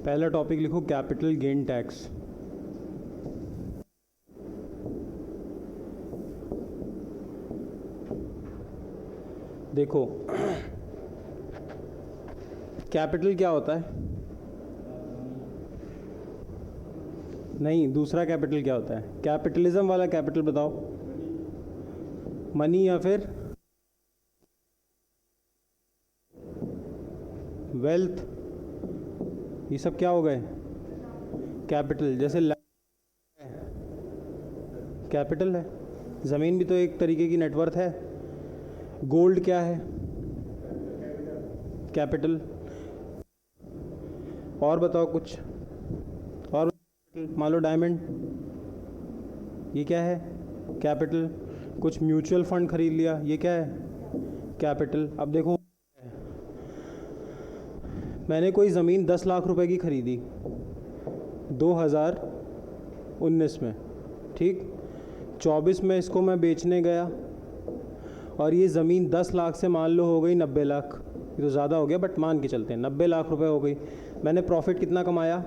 पहला टॉपिक लिखो capital gain tax. देखो कैपिटल क्या होता है? नहीं, दूसरा कैपिटल क्या होता है? कैपिटलिज्म वाला कैपिटल बताओ। मनी या फिर वेल्थ, ये सब क्या हो गए? कैपिटल। जैसे कैपिटल है, ज़मीन भी तो एक तरीके की नेटवर्थ है। गोल्ड क्या है? कैपिटल। और बताओ कुछ और। मान लो डायमंड, ये क्या है? कैपिटल। कुछ म्यूचुअल फंड खरीद लिया, ये क्या है? कैपिटल। अब देखो, मैंने कोई ज़मीन 10 लाख रुपए की खरीदी 2019 में, ठीक। 24 में इसको मैं बेचने गया और ये ज़मीन 10 लाख से मान लो हो गई 90 लाख। ये तो ज़्यादा हो गया बट मान के चलते हैं 90 लाख रुपए हो गई। मैंने प्रॉफिट कितना कमाया?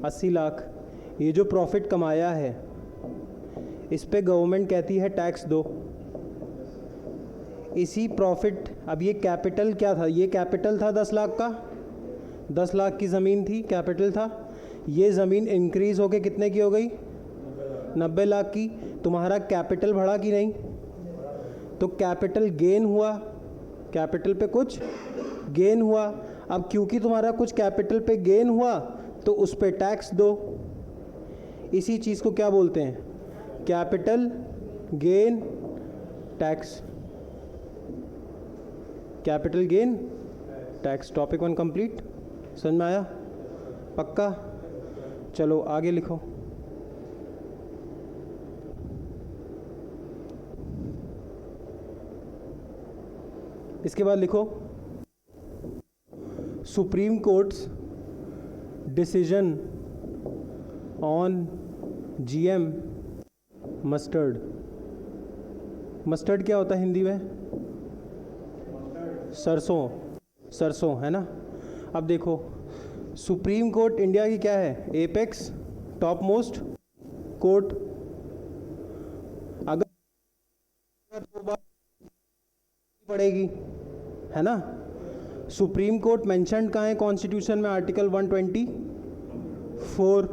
80 लाख। ये जो प्रॉफिट कमाया है इस पे गवर्नमेंट कहती है टैक्स दो। इसी प्रॉफिट, अब ये कैपिटल क्या था? ये कैपिटल था 10 लाख का, 10 लाख की ज़मीन थी, कैपिटल था। ये ज़मीन इंक्रीज़ होके कितने की हो गई? 90 लाख की। तुम्हारा कैपिटल बढ़ा कि नहीं? तो कैपिटल गेन हुआ, कैपिटल पे कुछ गेन हुआ। अब क्योंकि तुम्हारा कुछ कैपिटल पे गेन हुआ तो उस पे टैक्स दो। इसी चीज़ को क्या बोलते हैं? Capital gain tax. Capital gain tax. Topic 1 complete. समझ में आया? पक्का? चलो आगे लिखो। इसके बाद लिखो supreme courts decision on GM mustard. Mustard क्या होता है हिंदी में? सरसों, सरसों है ना। अब देखो, सुप्रीम कोर्ट इंडिया की क्या है? Apex top most court. अगर 2 बार पड़ेगी, है ना। सुप्रीम कोर्ट मेंशन कहाँ है कॉन्स्टिट्यूशन में? आर्टिकल 124।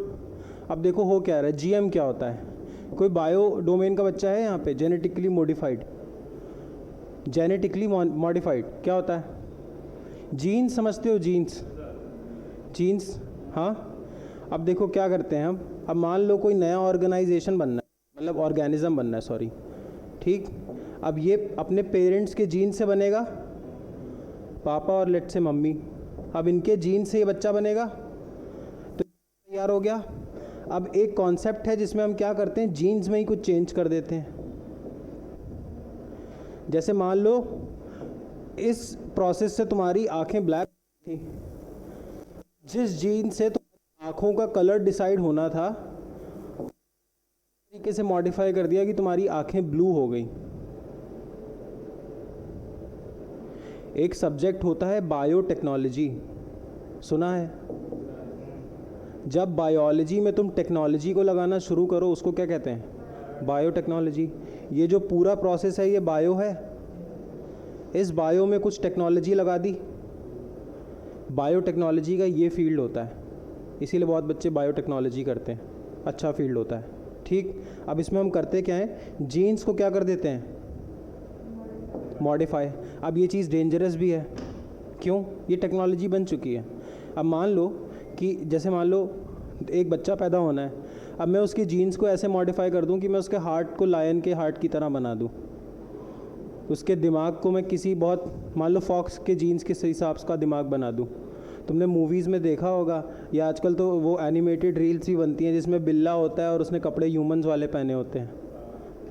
अब देखो हो क्या रहा है, जीएम क्या होता है? कोई बायो डोमेन का बच्चा है यहाँ पे? Genetically modified. जेनेटिकली मॉडिफाइड क्या होता है? जीन्स समझते हो? जीन्स, जीन्स, हाँ। अब देखो क्या करते हैं हम। अब मान लो कोई नया ऑर्गेनाइजेशन बनना है, मतलब ऑर्गेनिज्म बनना है, सॉरी, ठीक। अब ये अपने पेरेंट्स के जीन से बनेगा, पापा और लेट से मम्मी। अब इनके जीन से ये बच्चा बनेगा, तो तैयार हो गया। अब एक कॉन्सेप्ट है जिसमें हम क्या करते हैं, जीन्स में ही कुछ चेंज कर देते हैं। जैसे मान लो इस प्रोसेस से तुम्हारी आंखें ब्लैक थी, जिस जीन से तो आँखों का कलर डिसाइड होना था तरीके से मॉडिफाई कर दिया कि तुम्हारी आंखें ब्लू हो गई। एक सब्जेक्ट होता है बायोटेक्नोलॉजी, सुना है? जब बायोलॉजी में तुम टेक्नोलॉजी को लगाना शुरू करो उसको क्या कहते हैं? बायोटेक्नोलॉजी। ये जो पूरा प्रोसेस है ये बायो है। इस बायो में कुछ टेक्नोलॉजी लगा दी, बायोटेक्नोलॉजी का ये फील्ड होता है। इसीलिए बहुत बच्चे बायोटेक्नोलॉजी करते हैं, अच्छा फील्ड होता है, ठीक। अब इसमें हम करते क्या हैं, जीन्स को क्या कर देते हैं? मॉडिफाई। अब ये चीज़ डेंजरस भी है, क्यों? ये टेक्नोलॉजी बन चुकी है। अब मान लो कि जैसे मान लो एक बच्चा पैदा होना है, अब मैं उसके जीन्स को ऐसे मॉडिफाई कर दूं कि मैं उसके हार्ट को लायन के हार्ट की तरह बना दूं, उसके दिमाग को मैं किसी बहुत, मान लो फॉक्स के जीन्स के हिसाब का दिमाग बना दूं। तुमने मूवीज़ में देखा होगा, या आजकल तो वो एनिमेटेड रील्स भी बनती हैं जिसमें बिल्ला होता है और उसने कपड़े ह्यूमंस वाले पहने होते हैं,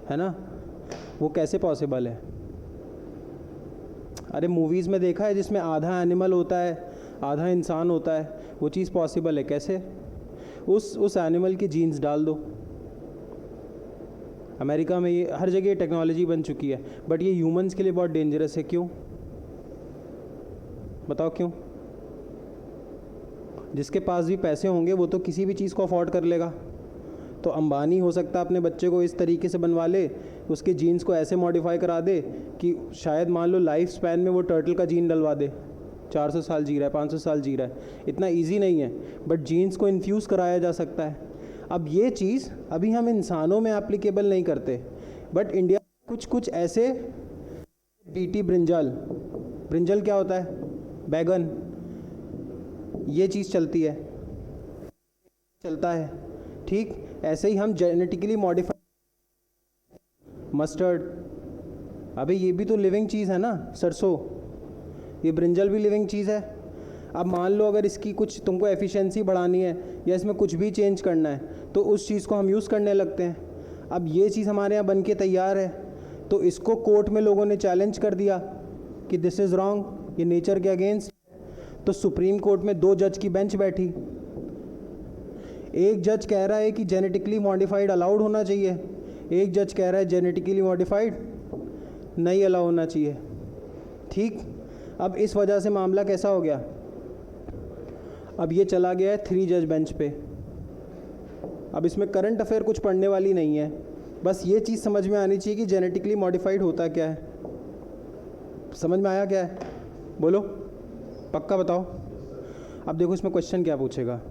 है ना। वो कैसे पॉसिबल है? अरे मूवीज़ में देखा है जिसमें आधा एनिमल होता है आधा इंसान होता है, वो चीज़ पॉसिबल है कैसे? उस एनिमल की जीन्स डाल दो। अमेरिका में ये हर जगह टेक्नोलॉजी बन चुकी है, बट ये ह्यूमंस के लिए बहुत डेंजरस है। क्यों? बताओ क्यों? जिसके पास भी पैसे होंगे वो तो किसी भी चीज़ को अफोर्ड कर लेगा। तो अंबानी हो सकता है अपने बच्चे को इस तरीके से बनवा ले, उसके जीन्स को ऐसे मॉडिफाई करा दे कि शायद मान लो लाइफ स्पैन में वो टर्टल का जीन डलवा दे। 400 साल जी रहा है, 500 साल जी रहा है, इतना इजी नहीं है, बट जीन्स को इन्फ्यूज़ कराया जा सकता है। अब ये चीज़ अभी हम इंसानों में एप्लीकेबल नहीं करते, बट इंडिया कुछ कुछ ऐसे बीटी ब्रिंजल, ब्रिंजल क्या होता है, बैगन, ये चीज़ चलती है, चलता है, ठीक। ऐसे ही हम जेनेटिकली मॉडिफाइड मस्टर्ड, अबे ये भी तो लिविंग चीज़ है ना, सरसों, ये ब्रिंजल भी लिविंग चीज़ है। अब मान लो अगर इसकी कुछ तुमको एफिशिएंसी बढ़ानी है या इसमें कुछ भी चेंज करना है तो उस चीज़ को हम यूज़ करने लगते हैं। अब ये चीज़ हमारे यहाँ बन के तैयार है, तो इसको कोर्ट में लोगों ने चैलेंज कर दिया कि दिस इज़ रॉन्ग, ये नेचर के अगेंस्ट। तो सुप्रीम कोर्ट में 2 जज की बेंच बैठी, एक जज कह रहा है कि जेनेटिकली मॉडिफाइड अलाउड होना चाहिए, एक जज कह रहा है जेनेटिकली मॉडिफाइड नहीं अलाउ होना चाहिए, ठीक। अब इस वजह से मामला कैसा हो गया, अब ये चला गया है 3 जज बेंच पे। अब इसमें करंट अफेयर कुछ पढ़ने वाली नहीं है, बस ये चीज़ समझ में आनी चाहिए कि जेनेटिकली मॉडिफाइड होता क्या है। समझ में आया क्या है, बोलो, पक्का बताओ। अब देखो इसमें क्वेश्चन क्या पूछेगा।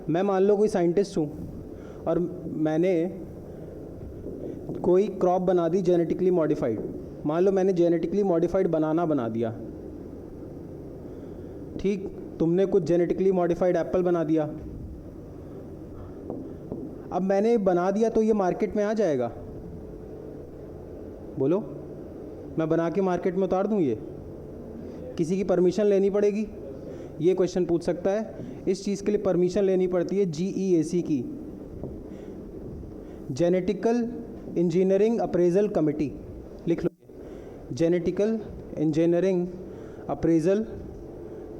मैं मान लो कोई साइंटिस्ट हूँ और मैंने कोई क्रॉप बना दी जेनेटिकली मॉडिफाइड, मान लो मैंने जेनेटिकली मॉडिफाइड बनाना बना दिया, ठीक। तुमने कुछ जेनेटिकली मॉडिफाइड एप्पल बना दिया, अब मैंने बना दिया तो ये मार्केट में आ जाएगा, बोलो, मैं बना के मार्केट में उतार दूँ, ये किसी की परमिशन लेनी पड़ेगी, ये क्वेश्चन पूछ सकता है। इस चीज़ के लिए परमिशन लेनी पड़ती है GEAC की, जेनेटिकल इंजीनियरिंग अप्रेजल कमेटी, लिख लो, genetical engineering appraisal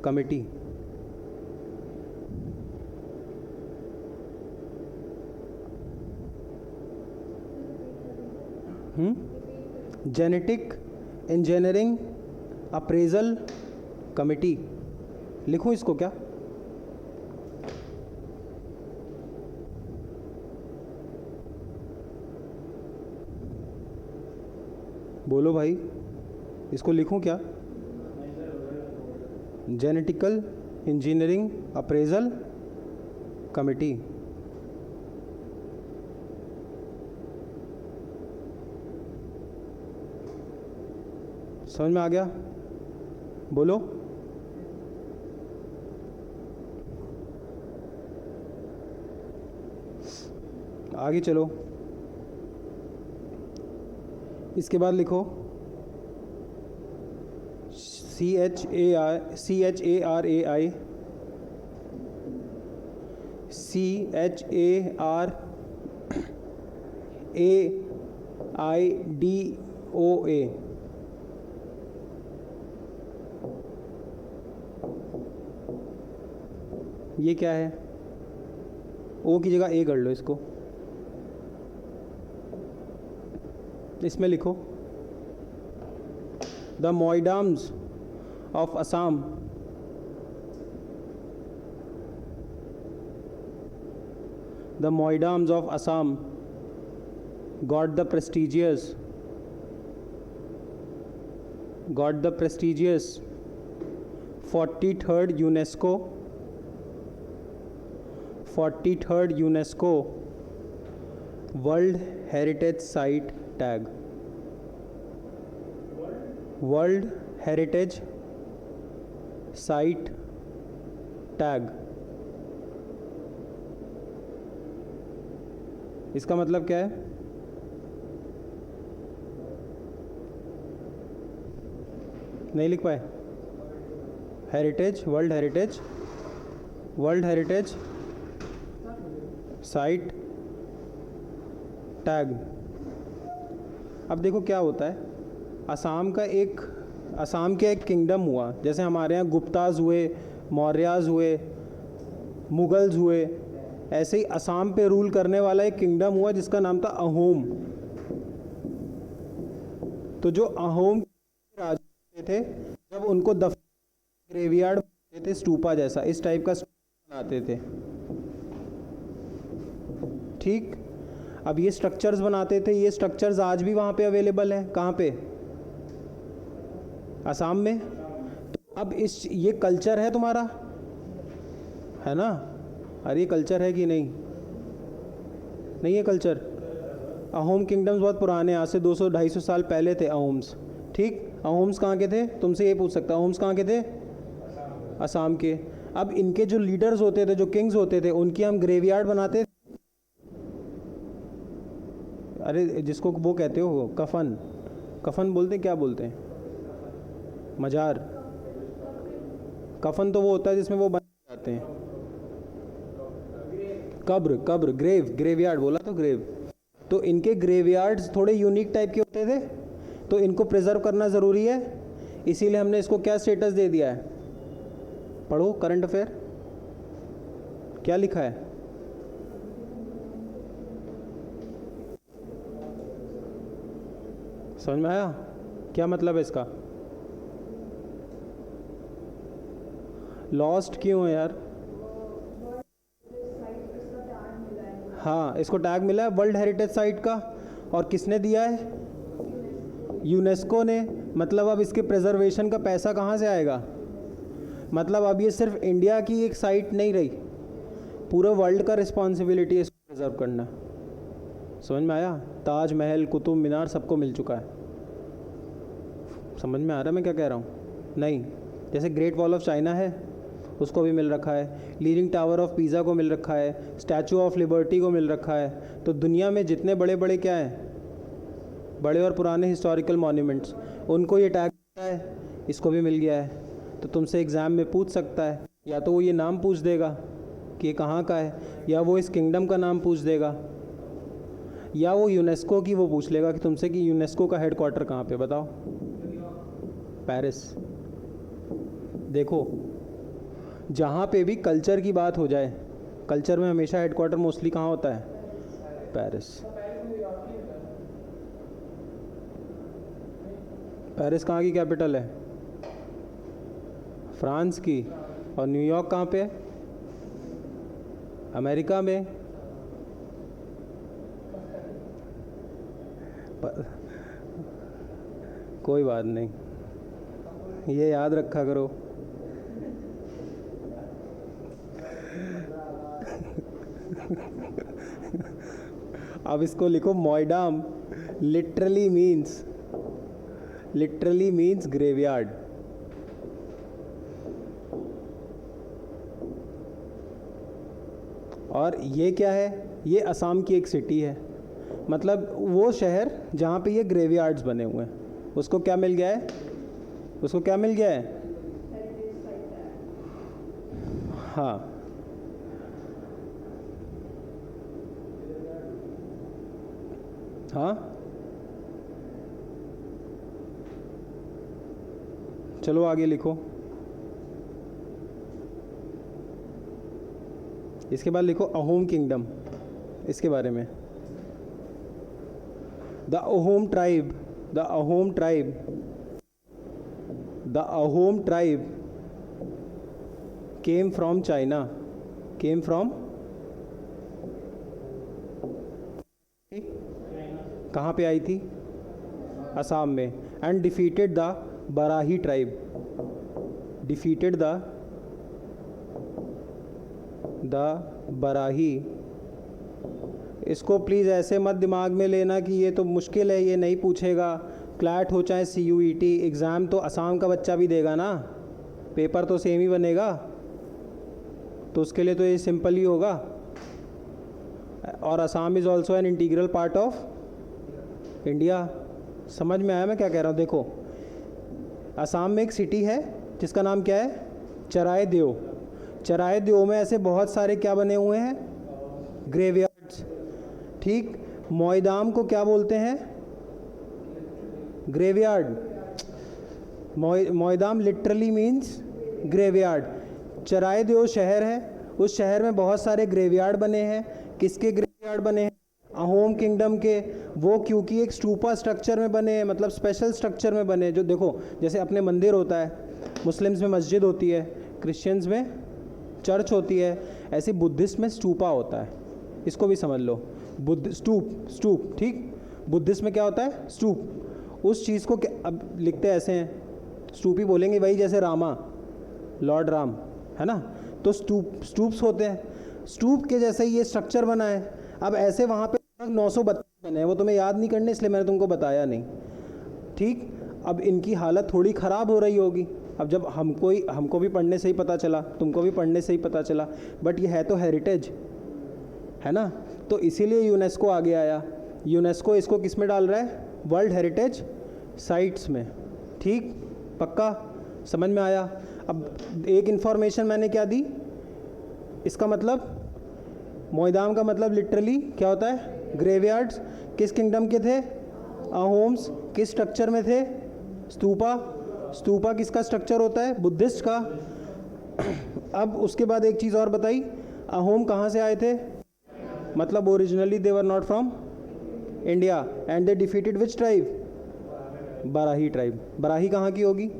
committee. Genetic engineering appraisal committee, लिखूं इसको क्या, बोलो भाई, इसको लिखूं क्या, जेनेटिकल इंजीनियरिंग अप्रेजल कमेटी। समझ में आ गया, बोलो। आगे चलो, इसके बाद लिखो CHARAI CHARAIDOA, ये क्या है, ओ की जगह ए कर लो इसको, इसमें लिखो the Moidams of Assam, the Moidams of Assam got the prestigious 43rd UNESCO World Heritage Site tag, World Heritage Site tag। इसका मतलब क्या है, नहीं लिख पाए, heritage, world heritage site tag. अब देखो क्या होता है, असम का एक किंगडम हुआ, जैसे हमारे यहाँ गुप्ताज हुए, मौर्याज हुए, मुगल्स हुए, ऐसे ही असम पे रूल करने वाला एक किंगडम हुआ जिसका नाम था अहोम। तो जो अहोम राजा थे, जब उनको ग्रेवयार्ड थे स्टूपा जैसा, इस टाइप का बनाते थे। ठीक, अब ये स्ट्रक्चर्स बनाते थे, ये स्ट्रक्चर्स आज भी वहाँ पे अवेलेबल हैं। कहाँ पे? असम में। तो अब ये कल्चर है तुम्हारा, है ना? अरे ये कल्चर है कि नहीं? नहीं है कल्चर। अहोम किंगडम्स बहुत पुराने, आज से 200-250 साल पहले थे अहोम्स। ठीक, अहोम्स कहाँ के थे? तुमसे ये पूछ सकता, अहोम्स कहाँ के थे? असम के। अब इनके जो लीडर्स होते थे, जो किंग्स होते थे, उनकी हम ग्रेवयार्ड बनाते। अरे जिसको वो कहते हो कफन, कफन बोलते हैं, क्या बोलते हैं? मजार। कफन तो वो होता है जिसमें वो बन जाते हैं। कब्र, कब्र, ग्रेव, ग्रेवयार्ड बोला तो ग्रेव। तो इनके ग्रेवयार्ड्स थोड़े यूनिक टाइप के होते थे, तो इनको प्रिजर्व करना ज़रूरी है। इसीलिए हमने इसको क्या स्टेटस दे दिया है? पढ़ो करंट अफेयर, क्या लिखा है? समझ में आया क्या मतलब है इसका? लॉस्ट क्यों है यार? हाँ, इसको टैग मिला है वर्ल्ड हेरिटेज साइट का। और किसने दिया है? यूनेस्को ने। मतलब अब इसके प्रिजर्वेशन का पैसा कहाँ से आएगा? मतलब अब ये सिर्फ इंडिया की एक साइट नहीं रही, पूरे वर्ल्ड का रिस्पॉन्सिबिलिटी है इसको प्रिजर्व करना। समझ में आया? ताज महल, कुतुब मीनार सबको मिल चुका है। समझ में आ रहा है मैं क्या कह रहा हूँ? नहीं, जैसे ग्रेट वॉल ऑफ चाइना है, उसको भी मिल रखा है, लीनिंग टावर ऑफ पीज़ा को मिल रखा है, स्टैचू ऑफ लिबर्टी को मिल रखा है। तो दुनिया में जितने बड़े बड़े क्या हैं, बड़े और पुराने हिस्टोरिकल मॉन्यूमेंट्स, उनको ये टैग करता है, इसको भी मिल गया है। तो तुमसे एग्ज़ाम में पूछ सकता है, या तो वो ये नाम पूछ देगा कि ये कहाँ का है, या वो इस किंगडम का नाम पूछ देगा, या वो यूनेस्को की वो पूछ लेगा कि तुमसे कि यूनेस्को का हेडक्वार्टर कहाँ पे, बताओ। पेरिस। देखो, जहाँ पे भी कल्चर की बात हो जाए, कल्चर में हमेशा हेडक्वार्टर मोस्टली कहाँ होता है? पेरिस। पेरिस कहाँ की कैपिटल है? फ्रांस की। और न्यूयॉर्क कहाँ पे है? अमेरिका में। कोई बात नहीं, ये याद रखा करो। अब इसको लिखो मोइडाम, लिटरली मीन्स ग्रेवयार्ड। और ये क्या है? ये असम की एक सिटी है, मतलब वो शहर जहाँ पे ये ग्रेवयार्ड्स बने हुए हैं, उसको क्या मिल गया है? उसको क्या मिल गया है? हाँ, हाँ, चलो आगे लिखो। इसके बाद लिखो अहोम किंगडम, इसके बारे में। The Ahom tribe, the Ahom tribe, the Ahom tribe came from China, came from, कहाँ पे आई थी? असम में। And defeated the Barahi tribe, defeated the Barahi. इसको प्लीज़ ऐसे मत दिमाग में लेना कि ये तो मुश्किल है, ये नहीं पूछेगा। क्लैट हो चाहे CUET, एग्ज़ाम तो असम का बच्चा भी देगा ना, पेपर तो सेम ही बनेगा, तो उसके लिए तो ये सिंपल ही होगा। और Assam is also an integral part of India. समझ में आया मैं क्या कह रहा हूँ? देखो, असम में एक सिटी है जिसका नाम क्या है? चरायदेव। चरायदेव में ऐसे बहुत सारे क्या बने हुए हैं? ग्रेवयार्ड्स। ठीक, मोइदाम को क्या बोलते हैं? Graveyard. Moidam literally means graveyard. Charaideo शहर है, उस शहर में बहुत सारे ग्रेवयार्ड बने हैं। किसके ग्रेवयार्ड बने हैं? अहोम किंगडम के। वो क्योंकि एक स्टूपा स्ट्रक्चर में बने हैं, मतलब स्पेशल स्ट्रक्चर में बने। जो देखो, जैसे अपने मंदिर होता है, मुस्लिम्स में मस्जिद होती है, क्रिश्चियंस में चर्च होती है, ऐसे बुद्धिस्ट में स्तूपा होता है, इसको भी समझ लो। बुद्ध स्तूप ठीक, बुद्धिस्ट में क्या होता है? स्तूप। उस चीज़ को अब लिखते ऐसे हैं, स्तूप ही बोलेंगे भाई, जैसे रामा, लॉर्ड राम है ना, तो स्तूप्स होते हैं। स्तूप के जैसे ही ये स्ट्रक्चर बना है। अब ऐसे वहाँ पे 932 बने हैं, वो तुम्हें याद नहीं करने इसलिए मैंने तुमको बताया नहीं, ठीक। अब इनकी हालत थोड़ी ख़राब हो रही होगी। अब जब हमको भी पढ़ने से ही पता चला, तुमको भी पढ़ने से ही पता चला, बट ये है तो हेरिटेज है ना, तो इसीलिए यूनेस्को आगे आया। यूनेस्को इसको किस में डाल रहा है? वर्ल्ड हेरिटेज साइट्स में, ठीक, पक्का समझ में आया। अब एक इन्फॉर्मेशन मैंने क्या दी, इसका मतलब मोइदाम का मतलब लिटरली क्या होता है? ग्रेवयार्ड्स। किस किंगडम के थे? अहोम्स। किस स्ट्रक्चर में थे? स्तूपा। स्तूपा किसका स्ट्रक्चर होता है? बुद्धिस्ट का। अब उसके बाद एक चीज़ और बताई, अहोम कहाँ से आए थे? मतलब originally they were not from India and they defeated which tribe? Barahi tribe. Barahi कहाँ की होगी?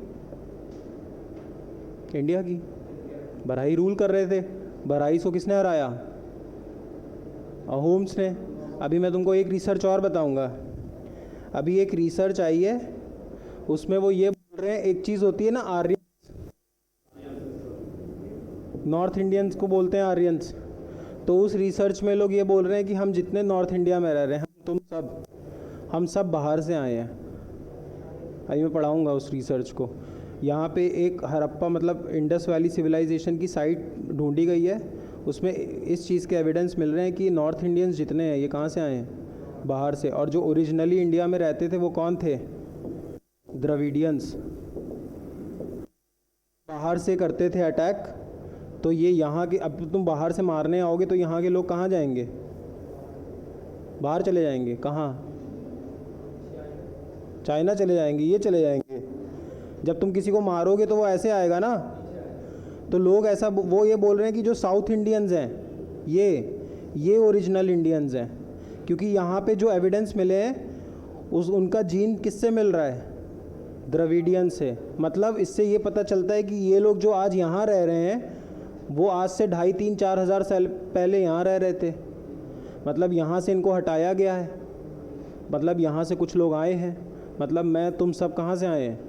इंडिया की। बराही रूल कर रहे थे। बराही को किसने हराया? अहोम्स ने। अभी मैं तुमको एक रिसर्च और बताऊंगा। अभी एक रिसर्च आई है, उसमें वो ये बोल रहे हैं, एक चीज़ होती है ना आर्यन, नॉर्थ इंडियंस को बोलते हैं आर्यंस, तो उस रिसर्च में लोग ये बोल रहे हैं कि हम जितने नॉर्थ इंडिया में रह रहे हैं, हम सब बाहर से आए हैं। अभी मैं पढ़ाऊँगा उस रिसर्च को। यहाँ पे एक हड़प्पा मतलब इंडस वैली सिविलाइजेशन की साइट ढूंढी गई है, उसमें इस चीज़ के एविडेंस मिल रहे हैं कि नॉर्थ इंडियंस जितने हैं ये कहाँ से आए हैं? बाहर से। और जो ओरिजिनली इंडिया में रहते थे वो कौन थे? द्रविडियंस। बाहर से करते थे अटैक, तो ये यहाँ के, अब तुम बाहर से मारने आओगे तो यहाँ के लोग कहाँ जाएंगे? बाहर चले जाएंगे। कहाँ? चाइना चले जाएंगे, ये चले जाएंगे। जब तुम किसी को मारोगे तो वो ऐसे आएगा ना, तो लोग ऐसा वो ये बोल रहे हैं कि जो साउथ इंडियंस हैं ये ओरिजिनल इंडियंस हैं, क्योंकि यहाँ पे जो एविडेंस मिले हैं उनका जीन किससे मिल रहा है? द्रविडियन से। मतलब इससे ये पता चलता है कि ये लोग जो आज यहाँ रह रहे हैं वो आज से 2,500-3,000 हज़ार साल पहले यहाँ रह रहे थे। मतलब यहाँ से इनको हटाया गया है, मतलब यहाँ से कुछ लोग आए हैं। मतलब मैं तुम सब कहाँ से आए हैं?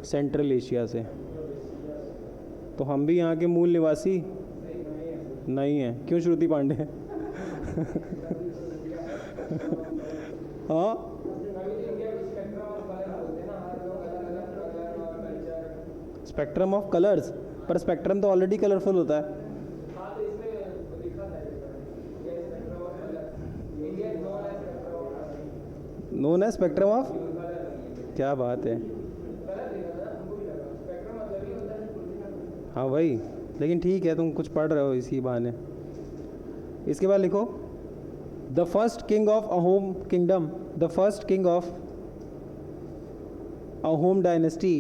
सेंट्रल एशिया से। तो हम भी यहाँ के मूल निवासी नहीं हैं। क्यों श्रुति पांडे? हाँ, स्पेक्ट्रम ऑफ कलर्स, पर स्पेक्ट्रम तो ऑलरेडी कलरफुल होता है। नोन है स्पेक्ट्रम ऑफ, क्या बात है। हाँ भाई, लेकिन ठीक है, तुम कुछ पढ़ रहे हो इसी बहाने। इसके बाद लिखो, the first king of Ahom kingdom, the first king of Ahom dynasty.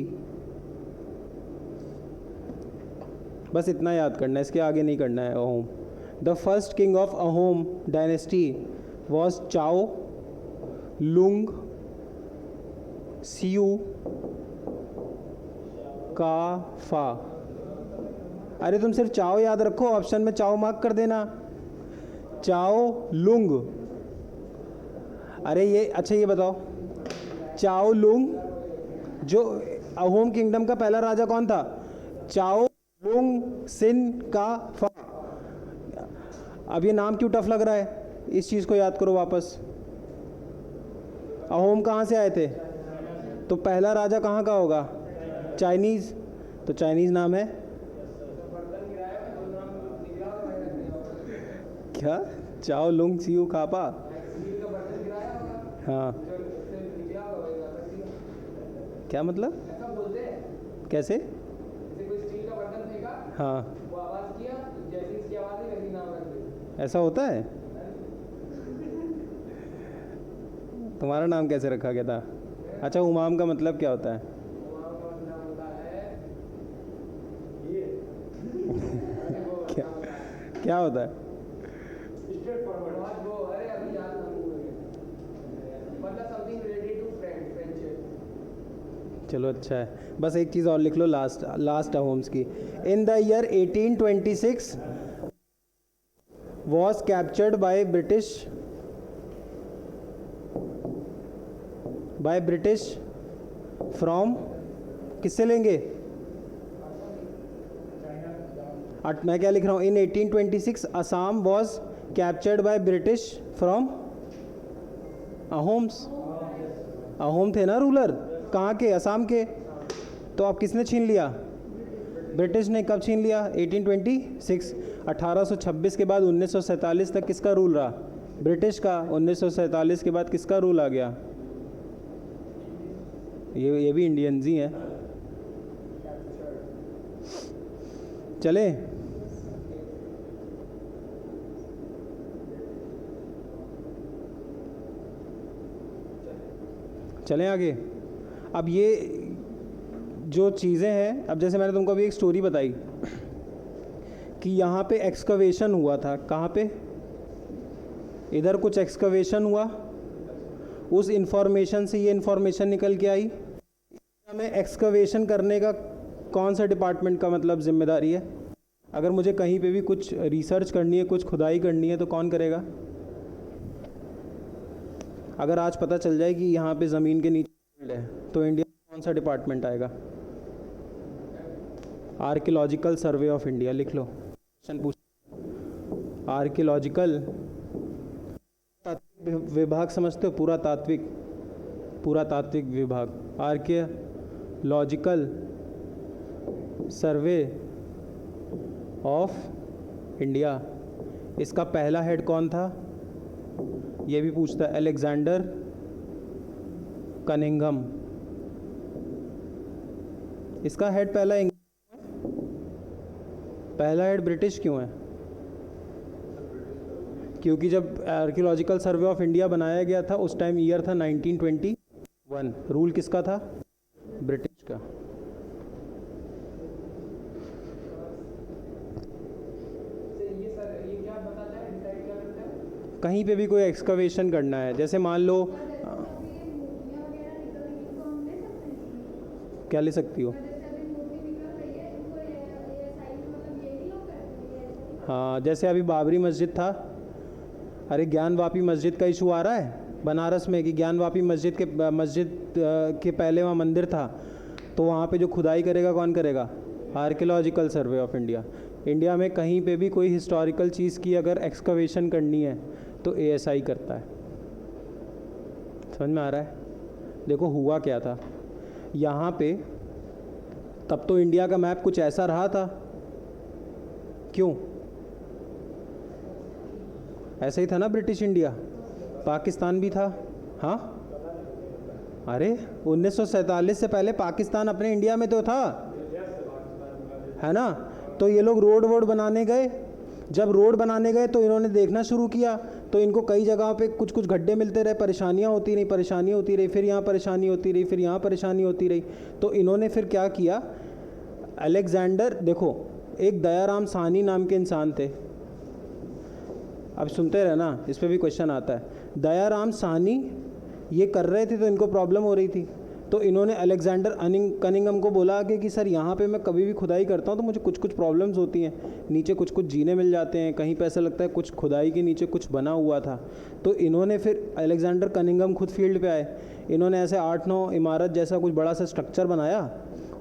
बस इतना याद करना है, इसके आगे नहीं करना है। Ahom, the first king of Ahom dynasty was चाओ लुंग सियू का फा। अरे तुम सिर्फ चाओ याद रखो, ऑप्शन में चाओ मार्क कर देना। चाओ लुंग, अरे ये अच्छा ये बताओ, चाओ लुंग जो अहोम किंगडम का पहला राजा कौन था? चाओ लुंग सिन का फा। अब ये नाम क्यों टफ लग रहा है? इस चीज़ को याद करो वापस। अहोम कहाँ से आए थे? तो पहला राजा कहाँ का होगा? चाइनीज़, तो चाइनीज़ नाम है क्या? चाओ लुंग सियू खापा। हाँ, क्या मतलब? कैसे? हाँ, ऐसा होता है? तुम्हारा नाम कैसे रखा गया था? अच्छा, उमाम का मतलब क्या होता है? क्या होता है? चलो अच्छा है, बस एक चीज़ और लिख लो लास्ट होम्स की। In the year 1826 was captured by British from, किससे लेंगे? मैं क्या लिख रहा हूँ? इन 1826 Assam was captured by British from Ahoms. Ahom थे ना रूलर, कहाँ के? असम के। तो अब किसने छीन लिया? ब्रिटिश ने। कब छीन लिया? 1826। 1826 के बाद 1947 तक किसका रूल रहा? ब्रिटिश का। 1947 के बाद किसका रूल आ गया? ये भी इंडियंस ही हैं। चले चलें आगे। अब ये जो चीज़ें हैं, अब जैसे मैंने तुमको अभी एक स्टोरी बताई कि यहाँ पे एक्सकवेशन हुआ था। कहाँ पे? इधर कुछ एक्सकवेशन हुआ, उस इंफॉर्मेशन से ये इंफॉर्मेशन निकल के आई। हमें एक्सकवेशन करने का कौन सा डिपार्टमेंट का मतलब जिम्मेदारी है? अगर मुझे कहीं पे भी कुछ रिसर्च करनी है, कुछ खुदाई करनी है, तो कौन करेगा? अगर आज पता चल जाए कि यहाँ पे ज़मीन के नीचे है, तो इंडिया में कौन सा डिपार्टमेंट आएगा? Archaeological survey of India. लिख लो, क्वेश्चन पूछ। आर्कियोलॉजिकल विभाग समझते हो? पुरातात्विक विभाग। Archaeological survey of India. इसका पहला हेड कौन था? ये भी पूछता है। Alexander Cunningham. इसका हेड पहला हेड ब्रिटिश क्यों है? क्योंकि जब आर्कियोलॉजिकल सर्वे ऑफ इंडिया बनाया गया था उस टाइम ईयर था 1921। रूल किसका था? ब्रिटिश का। कहीं पे भी कोई एक्सकवेशन करना है, जैसे मान लो क्या ले सकती हो? हाँ, जैसे अभी बाबरी मस्जिद था। अरे ज्ञानवापी मस्जिद का इशू आ रहा है बनारस में कि ज्ञानवापी मस्जिद के पहले वहाँ मंदिर था, तो वहाँ पे जो खुदाई करेगा कौन करेगा? Archaeological survey of India. India में कहीं पे भी कोई हिस्टोरिकल चीज़ की अगर एक्सकवेशन करनी है तो ASI करता है। समझ में आ रहा है? देखो हुआ क्या था यहाँ पे, तब तो इंडिया का मैप कुछ ऐसा रहा था। क्यों? ऐसा ही था ना ब्रिटिश इंडिया। पाकिस्तान भी था। हाँ, अरे 1947 से पहले पाकिस्तान अपने इंडिया में तो था, है ना? तो ये लोग रोड वोड बनाने गए। जब रोड बनाने गए तो इन्होंने देखना शुरू किया, तो इनको कई जगहों पे कुछ कुछ गड्ढे मिलते रहे, परेशानियां होती रही, फिर यहाँ परेशानी होती रही, फिर यहाँ परेशानी होती रही। तो इन्होंने फिर क्या किया? अलेक्जेंडर, देखो एक दयाराम साहनी नाम के इंसान थे। अब सुनते रहना, इस पर भी क्वेश्चन आता है। दयाराम साहनी ये कर रहे थे तो इनको प्रॉब्लम हो रही थी, तो इन्होंने अलेक्जेंडर कनिंघम को बोला कि सर यहाँ पे मैं कभी भी खुदाई करता हूँ तो मुझे कुछ कुछ प्रॉब्लम्स होती हैं, नीचे कुछ कुछ जीने मिल जाते हैं, कहीं पे ऐसा लगता है कुछ खुदाई के नीचे कुछ बना हुआ था। तो इन्होंने फिर अलेक्जेंडर कनिंघम खुद फील्ड पे आए। इन्होंने ऐसे 8-9 इमारत जैसा कुछ बड़ा सा स्ट्रक्चर बनाया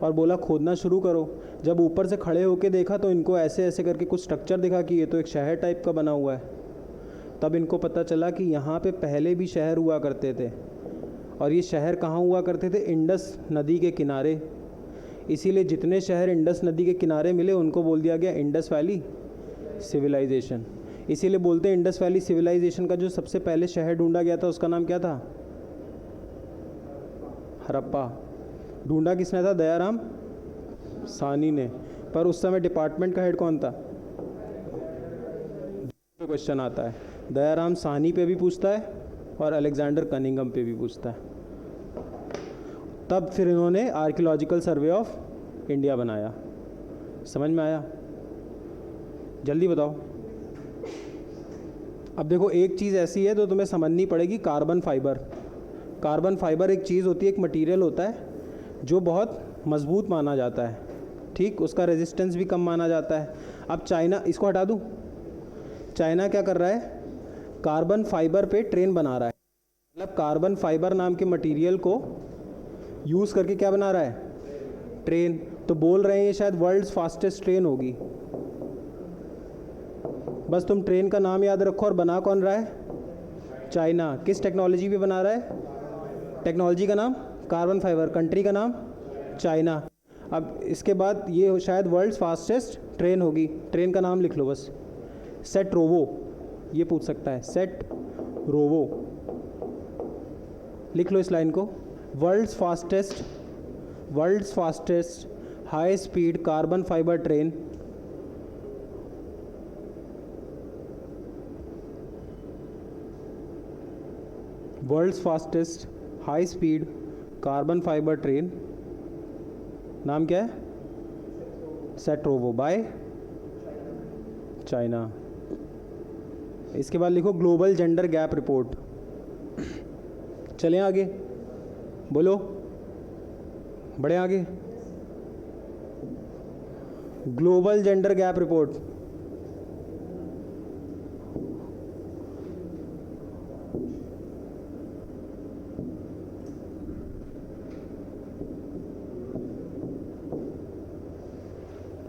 और बोला खोदना शुरू करो। जब ऊपर से खड़े होके देखा तो इनको ऐसे ऐसे करके कुछ स्ट्रक्चर दिखा कि ये तो एक शहर टाइप का बना हुआ है। तब इनको पता चला कि यहाँ पे पहले भी शहर हुआ करते थे, और ये शहर कहाँ हुआ करते थे? इंडस नदी के किनारे। इसीलिए जितने शहर इंडस नदी के किनारे मिले उनको बोल दिया गया इंडस वैली सिविलाइजेशन। इसीलिए बोलते हैं इंडस वैली सिविलाइजेशन का जो सबसे पहले शहर ढूंढा गया था उसका नाम क्या था? हड़प्पा। ढूंढा किसने था? दयाराम साहनी ने। पर उस समय डिपार्टमेंट का हेड कौन था? क्वेश्चन आता है, दयाराम साहनी पे भी पूछता है और अलेक्जेंडर कनिंघम पे भी पूछता है। तब फिर इन्होंने आर्कियोलॉजिकल सर्वे ऑफ इंडिया बनाया। समझ में आया? जल्दी बताओ। अब देखो एक चीज़ ऐसी है तो तुम्हें समझनी पड़ेगी, कार्बन फाइबर। कार्बन फाइबर एक चीज़ होती है, एक मटेरियल होता है जो बहुत मजबूत माना जाता है, ठीक, उसका रेजिस्टेंस भी कम माना जाता है। अब चाइना, इसको हटा दूँ, चाइना क्या कर रहा है, कार्बन फाइबर पे ट्रेन बना रहा है, मतलब कार्बन फाइबर नाम के मटेरियल को यूज़ करके क्या बना रहा है, ट्रेन। तो बोल रहे हैं ये शायद वर्ल्ड्स फास्टेस्ट ट्रेन होगी। बस तुम ट्रेन का नाम याद रखो। और बना कौन रहा है, चाइना। किस टेक्नोलॉजी पे बना रहा है, टेक्नोलॉजी का नाम कार्बन फाइबर, कंट्री का नाम चाइना। अब इसके बाद ये शायद वर्ल्ड्स फास्टेस्ट ट्रेन होगी, ट्रेन का नाम लिख लो बस, सेट रोवो, ये पूछ सकता है, सेट रोवो, लिख लो इस लाइन को। World's fastest high speed carbon fibre train world's fastest high speed carbon fibre train, नाम क्या है, सेट्रोवो, बाय चाइना। इसके बाद लिखो ग्लोबल जेंडर गैप रिपोर्ट। चलें आगे, बोलो, बढ़े आगे। Global gender gap report,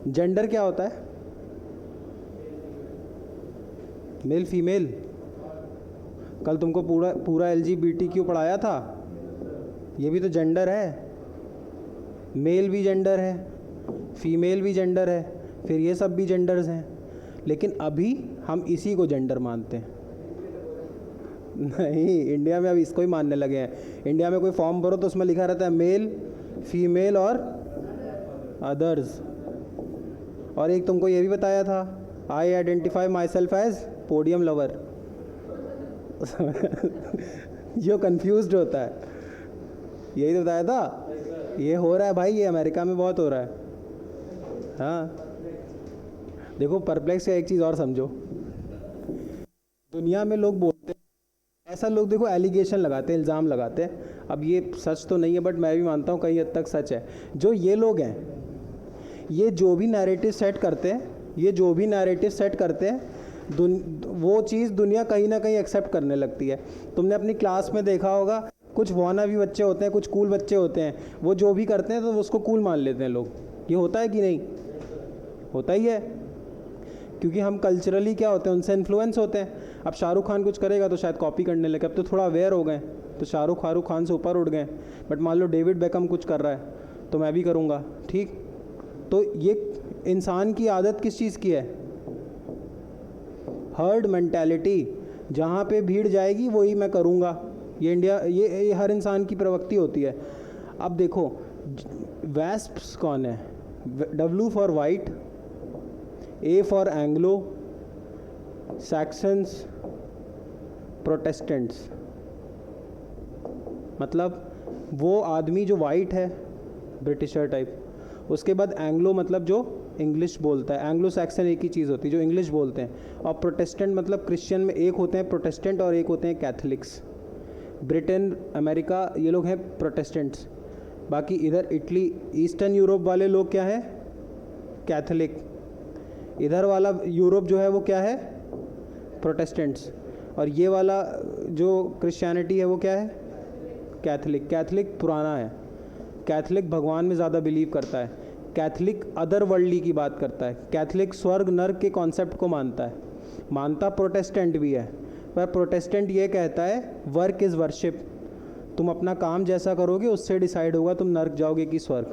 gender क्या होता है, मेल फीमेल। कल तुमको पूरा LGBTQ पढ़ाया था, ये भी तो जेंडर है, मेल भी जेंडर है, फीमेल भी जेंडर है, फिर ये सब भी जेंडर्स हैं। लेकिन अभी हम इसी को जेंडर मानते हैं। नहीं, इंडिया में अब इसको ही मानने लगे हैं। इंडिया में कोई फॉर्म भरो तो उसमें लिखा रहता है मेल, फीमेल और अदर्स। और एक तुमको ये भी बताया था, I identify myself as podium lover. जो कंफ्यूज्ड होता है, यही तो बताया था। ये हो रहा है भाई, ये अमेरिका में बहुत हो रहा है। हाँ देखो, परप्लेक्स का एक चीज़ और समझो, दुनिया में लोग बोलते हैं ऐसा, लोग देखो एलिगेशन लगाते हैं, इल्ज़ाम लगाते हैं। अब ये सच तो नहीं है, बट मैं भी मानता हूँ कहीं हद तक सच है। जो ये लोग हैं, ये जो भी नैरेटिव सेट करते हैं, वो चीज़ दुनिया कहीं ना कहीं एक्सेप्ट करने लगती है। तुमने अपनी क्लास में देखा होगा, कुछ वाना भी बच्चे होते हैं, कुछ कूल बच्चे होते हैं, वो जो भी करते हैं तो उसको कूल मान लेते हैं लोग। ये होता है कि नहीं, होता ही है, क्योंकि हम कल्चरली क्या होते हैं, उनसे इन्फ्लुएंस होते हैं। अब शाहरुख खान कुछ करेगा तो शायद कॉपी करने लगे, अब तो थोड़ा अवेयर हो गए तो शाहरुख खान से ऊपर उठ गए। बट मान लो डेविड बेकम कुछ कर रहा है तो मैं भी करूँगा, ठीक। तो ये इंसान की आदत किस चीज़ की है, हर्ड मेंटालिटी, जहाँ पे भीड़ जाएगी वही मैं करूँगा। ये हर इंसान की प्रवृत्ति होती है। अब देखो, वेस्प्स कौन है, W for white, A for Anglo, Saxons, Protestants. मतलब वो आदमी जो वाइट है, ब्रिटिशर टाइप, उसके बाद एंग्लो मतलब जो इंग्लिश बोलता है, एंग्लो सैक्सन एक ही चीज़ होती है, जो इंग्लिश बोलते हैं। और प्रोटेस्टेंट मतलब क्रिश्चियन में एक होते हैं प्रोटेस्टेंट और एक होते हैं कैथलिक्स। ब्रिटेन, अमेरिका, ये लोग हैं प्रोटेस्टेंट्स। बाकी इधर इटली, ईस्टर्न यूरोप वाले लोग क्या है, कैथलिक। इधर वाला यूरोप जो है वो क्या है, प्रोटेस्टेंट्स। और ये वाला जो क्रिश्चियनिटी है वो क्या है, कैथलिक। कैथलिक पुराना है, कैथलिक भगवान में ज़्यादा बिलीव करता है, कैथलिक अदर वर्ल्डली की बात करता है, कैथलिक स्वर्ग नर्क के कॉन्सेप्ट को मानता प्रोटेस्टेंट भी है। पर प्रोटेस्टेंट ये कहता है वर्क इज़ वर्शिप, तुम अपना काम जैसा करोगे उससे डिसाइड होगा तुम नर्क जाओगे कि स्वर्ग।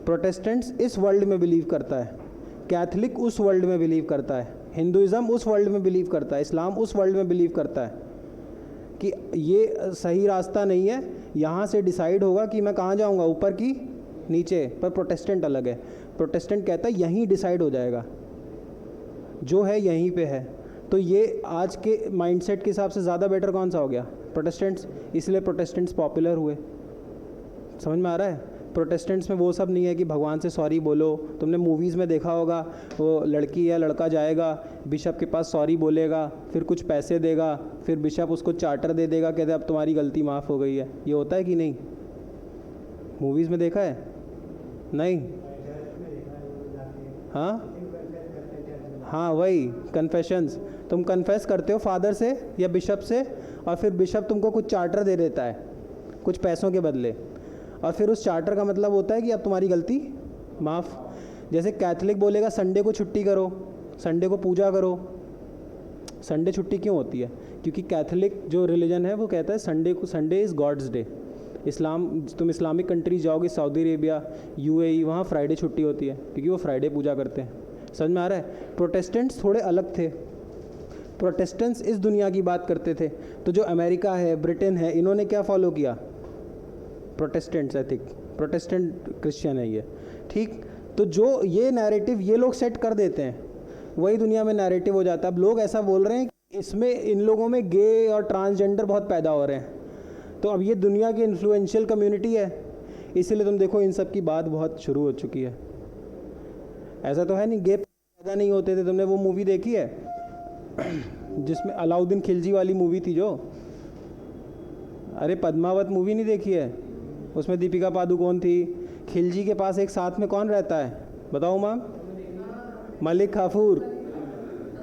प्रोटेस्टेंट्स इस वर्ल्ड में बिलीव करता है, कैथलिक उस वर्ल्ड में बिलीव करता है, हिंदुइज़्म उस वर्ल्ड में बिलीव करता है, इस्लाम उस वर्ल्ड में बिलीव करता है कि ये सही रास्ता नहीं है, यहाँ से डिसाइड होगा कि मैं कहाँ जाऊँगा, ऊपर की नीचे। पर प्रोटेस्टेंट अलग है, प्रोटेस्टेंट कहता है यहीं डिसाइड हो जाएगा, जो है यहीं पे है। तो ये आज के माइंडसेट के हिसाब से ज़्यादा बेटर कौन सा हो गया, प्रोटेस्टेंट्स। इसलिए प्रोटेस्टेंट्स पॉपुलर हुए। समझ में आ रहा है, प्रोटेस्टेंट्स में वो सब नहीं है कि भगवान से सॉरी बोलो। तुमने मूवीज़ में देखा होगा, वो लड़की या लड़का जाएगा बिशप के पास, सॉरी बोलेगा, फिर कुछ पैसे देगा, फिर बिशप उसको चार्टर दे देगा, कहते अब तुम्हारी गलती माफ़ हो गई है। ये होता है कि नहीं, मूवीज़ में देखा है? नहीं। हाँ हाँ, वही कन्फेशंस। तुम कन्फेस करते हो फादर से या बिशप से, और फिर बिशप तुमको कुछ चार्टर दे देता है कुछ पैसों के बदले, और फिर उस चार्टर का मतलब होता है कि अब तुम्हारी गलती माफ़। जैसे कैथलिक बोलेगा संडे को छुट्टी करो, संडे को पूजा करो। संडे छुट्टी क्यों होती है? क्योंकि कैथलिक जो रिलीजन है वो कहता है संडे इज़ गॉड्स डे। तुम इस्लामिक कंट्रीज जाओगे, सऊदी अरेबिया, यूएई, वहाँ फ्राइडे छुट्टी होती है क्योंकि वो फ्राइडे पूजा करते हैं। समझ में आ रहा है? प्रोटेस्टेंट्स थोड़े अलग थे। प्रोटेस्टेंट्स इस दुनिया की बात करते थे। तो जो अमेरिका है, ब्रिटेन है, इन्होंने क्या फॉलो किया? प्रोटेस्टेंट्स एथिक, प्रोटेस्टेंट क्रिश्चियन है ये, ठीक। तो जो ये नैरेटिव ये लोग सेट कर देते हैं, वही दुनिया में नैरेटिव हो जाता है। अब लोग ऐसा बोल रहे हैं कि इसमें इन लोगों में गे और ट्रांसजेंडर बहुत पैदा हो रहे हैं। तो अब ये दुनिया की इन्फ्लुएंशियल कम्युनिटी है, इसीलिए तुम देखो इन सब की बात बहुत शुरू हो चुकी है। ऐसा तो है नहीं गे पैदा नहीं होते थे। तुमने वो मूवी देखी है जिसमें अलाउद्दीन खिलजी वाली मूवी थी जो, अरे पद्मावत मूवी नहीं देखी है? उसमें दीपिका पादुकोण थी। खिलजी के पास एक साथ में कौन रहता है बताओ मैम? मलिक काफूर।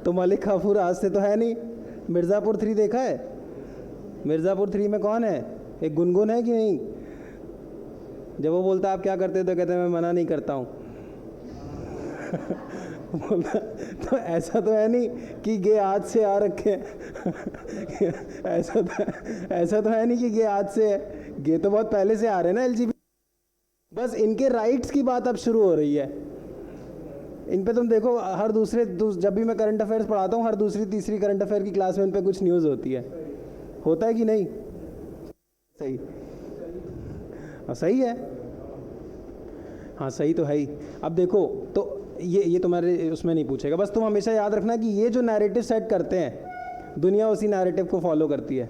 तो मलिक काफूर आज से तो है नहीं। मिर्ज़ापुर 3 देखा है? मिर्ज़ापुर 3 में कौन है? एक गुनगुन है कि नहीं? जब वो बोलता आप क्या करते हो तो कहते हैं मैं मना नहीं करता हूँ बोलता तो ऐसा तो है नहीं कि गे आज से आ रखे हैं ऐसा तो है नहीं कि गे आज से है। गे तो बहुत पहले से आ रहे हैं ना एलजीबीटी। बस इनके राइट्स की बात अब शुरू हो रही है। इन पे तुम देखो हर जब भी मैं करंट अफेयर्स पढ़ाता हूँ, हर दूसरी तीसरी करंट अफेयर की क्लास में इन पे कुछ न्यूज़ होती है। होता है कि नहीं? सही। हाँ सही है। हाँ सही तो है ही। अब देखो तो ये तुम्हारे उसमें नहीं पूछेगा। बस तुम हमेशा याद रखना कि ये जो नैरेटिव सेट करते हैं, दुनिया उसी नैरेटिव को फॉलो करती है।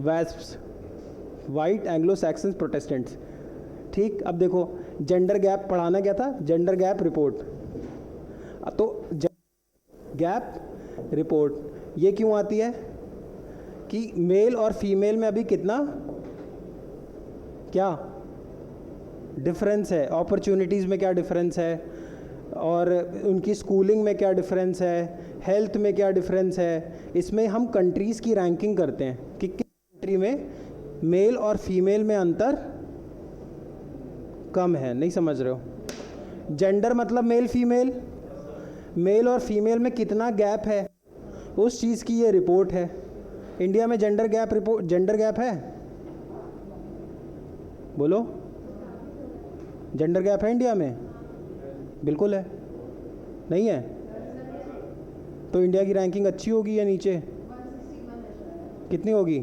वैस्प्स, वाइट एंग्लो सैक्सन्स प्रोटेस्टेंट्स, ठीक। अब देखो जेंडर गैप पढ़ाना क्या था? Gender gap report. तो गैप रिपोर्ट ये क्यों आती है कि मेल और फीमेल में अभी कितना क्या डिफरेंस है, अपॉर्चुनिटीज़ में क्या डिफरेंस है, और उनकी स्कूलिंग में क्या डिफरेंस है, हेल्थ में क्या डिफरेंस है। इसमें हम कंट्रीज़ की रैंकिंग करते हैं कि किस कंट्री में मेल और फीमेल में अंतर कम है। नहीं समझ रहे हो? जेंडर मतलब मेल फीमेल, मेल और फीमेल में कितना गैप है, उस चीज़ की ये रिपोर्ट है। इंडिया में जेंडर गैप है? बोलो, जेंडर गैप है इंडिया में? बिल्कुल है। नहीं है? तो इंडिया की रैंकिंग अच्छी होगी या नीचे? कितनी होगी?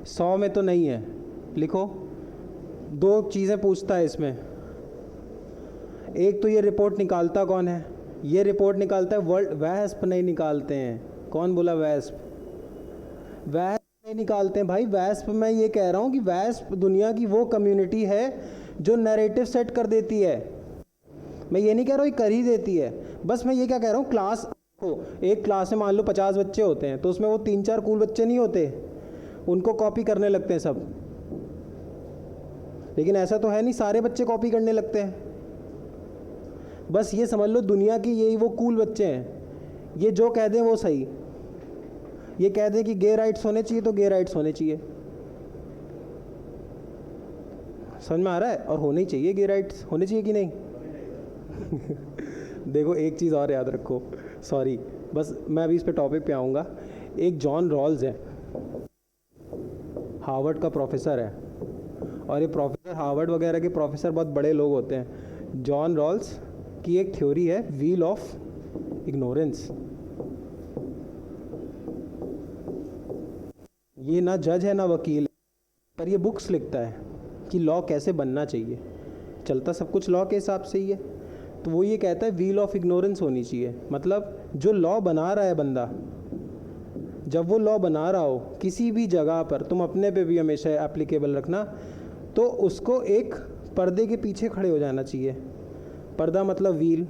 100 में तो नहीं है। लिखो। 2 चीज़ें पूछता है इसमें। एक तो ये रिपोर्ट निकालता कौन है? ये रिपोर्ट निकालता है वर्ल्ड, वैस्प नहीं निकालते हैं। कौन बोला वैस्प? वैस्प नहीं निकालते हैं भाई। वैस्प मैं ये कह रहा हूँ कि वैस्प दुनिया की वो कम्युनिटी है जो नैरेटिव सेट कर देती है। मैं ये नहीं कह रहा हूँ ये कर ही देती है, बस मैं ये क्या कह रहा हूँ, क्लास हो, एक क्लास में मान लो 50 बच्चे होते हैं, तो उसमें वो 3-4 कूल बच्चे नहीं होते, उनको कॉपी करने लगते हैं सब। लेकिन ऐसा तो है नहीं सारे बच्चे कॉपी करने लगते हैं। बस ये समझ लो दुनिया की यही वो कूल बच्चे हैं। ये जो कह दें वो सही। ये कह दें कि गे राइट्स होने चाहिए तो गे राइट्स होने चाहिए। समझ में आ रहा है? और होने ही चाहिए, गे राइट्स होने चाहिए कि नहीं? देखो एक चीज़ और याद रखो, सॉरी बस मैं अभी इस पे टॉपिक पे आऊँगा। एक जॉन रॉल्स है, हार्वर्ड का प्रोफेसर है, और ये प्रोफेसर हार्वर्ड वगैरह के प्रोफेसर बहुत बड़े लोग होते हैं। जॉन रॉल्स की एक थ्योरी है व्हील ऑफ इग्नोरेंस। ये ना जज है ना वकील, पर ये बुक्स लिखता है कि लॉ कैसे बनना चाहिए। चलता सब कुछ लॉ के हिसाब से ही है। तो वो ये कहता है व्हील ऑफ इग्नोरेंस होनी चाहिए। मतलब जो लॉ बना रहा है बंदा, जब वो लॉ बना रहा हो किसी भी जगह पर, तुम अपने पे भी हमेशा एप्लीकेबल रखना, तो उसको एक पर्दे के पीछे खड़े हो जाना चाहिए। पर्दा मतलब व्हील।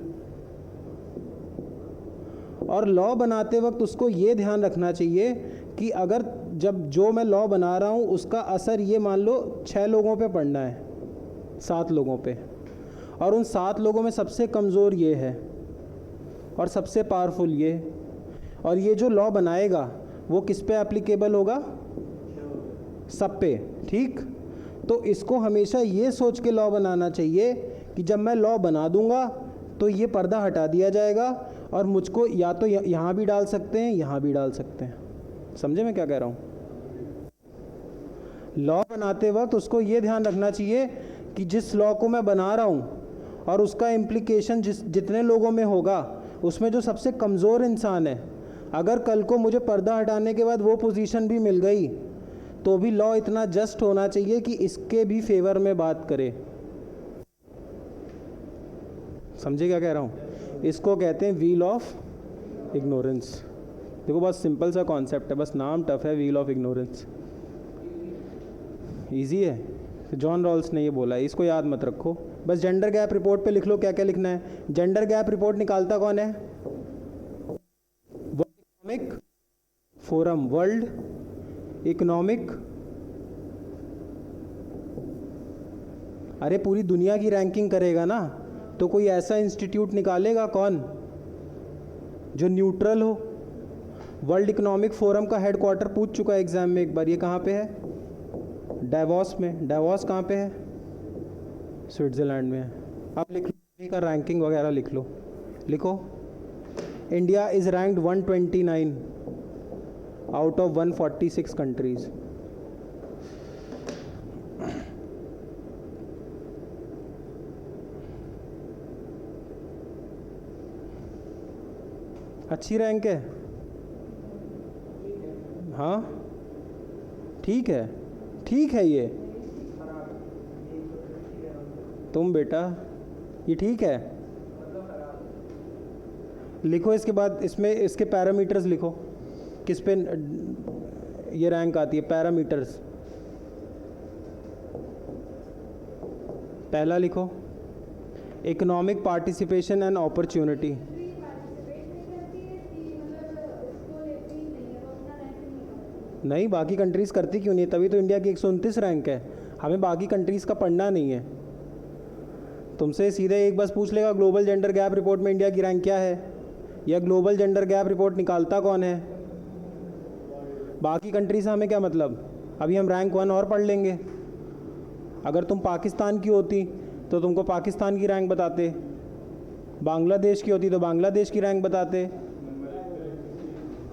और लॉ बनाते वक्त उसको ये ध्यान रखना चाहिए कि अगर जब जो मैं लॉ बना रहा हूँ उसका असर ये मान लो 6 लोगों पे पड़ना है, 7 लोगों पे, और उन 7 लोगों में सबसे कमज़ोर ये है और सबसे पावरफुल ये, और ये जो लॉ बनाएगा वो किस पे एप्लीकेबल होगा? सब पे, ठीक। तो इसको हमेशा ये सोच के लॉ बनाना चाहिए कि जब मैं लॉ बना दूंगा तो ये पर्दा हटा दिया जाएगा और मुझको या तो यहाँ भी डाल सकते हैं, यहाँ भी डाल सकते हैं। समझे मैं क्या कह रहा हूँ? लॉ बनाते वक्त उसको ये ध्यान रखना चाहिए कि जिस लॉ को मैं बना रहा हूँ और उसका इम्प्लीकेशन जितने लोगों में होगा, उसमें जो सबसे कमज़ोर इंसान है, अगर कल को मुझे पर्दा हटाने के बाद वो पोजीशन भी मिल गई तो भी लॉ इतना जस्ट होना चाहिए कि इसके भी फेवर में बात करे। समझे क्या कह रहा हूँ? इसको कहते हैं व्हील ऑफ इग्नोरेंस। देखो बहुत सिंपल सा कॉन्सेप्ट है, बस नाम टफ है, व्हील ऑफ इग्नोरेंस। इजी है, जॉन रॉल्स ने ये बोला है, इसको याद मत रखो। बस जेंडर गैप रिपोर्ट पे लिख लो क्या क्या लिखना है। जेंडर गैप रिपोर्ट निकालता कौन है? World economic forum. World economic, अरे पूरी दुनिया की रैंकिंग करेगा ना, तो कोई ऐसा इंस्टीट्यूट निकालेगा कौन जो न्यूट्रल हो। वर्ल्ड इकोनॉमिक फोरम का हेडक्वार्टर पूछ चुका है एग्जाम में एक बार, ये कहाँ पे है? डावोस में। डावोस कहाँ पे है? स्विट्ज़रलैंड में है। आप लिख लो का रैंकिंग वगैरह लिख लो, लिखो। India is ranked 129 out of 146 countries. अच्छी रैंक है? हाँ ठीक है, ठीक है। ये तुम बेटा ये ठीक है, लिखो। इसके बाद इसमें इसके पैरामीटर्स लिखो, किस पे ये रैंक आती है। पैरामीटर्स पहला लिखो, इकोनॉमिक पार्टिसिपेशन एंड अपॉर्चुनिटी। नहीं, बाकी कंट्रीज़ करती क्यों नहीं? तभी तो इंडिया की 129 रैंक है। हमें बाकी कंट्रीज़ का पढ़ना नहीं है। तुमसे सीधे एक बस पूछ लेगा ग्लोबल जेंडर गैप रिपोर्ट में इंडिया की रैंक क्या है, या ग्लोबल जेंडर गैप रिपोर्ट निकालता कौन है। बाकी कंट्री से हमें क्या मतलब? अभी हम रैंक 1 और पढ़ लेंगे। अगर तुम पाकिस्तान की होती तो तुमको पाकिस्तान की रैंक बताते, बांग्लादेश की होती तो बांग्लादेश की रैंक बताते।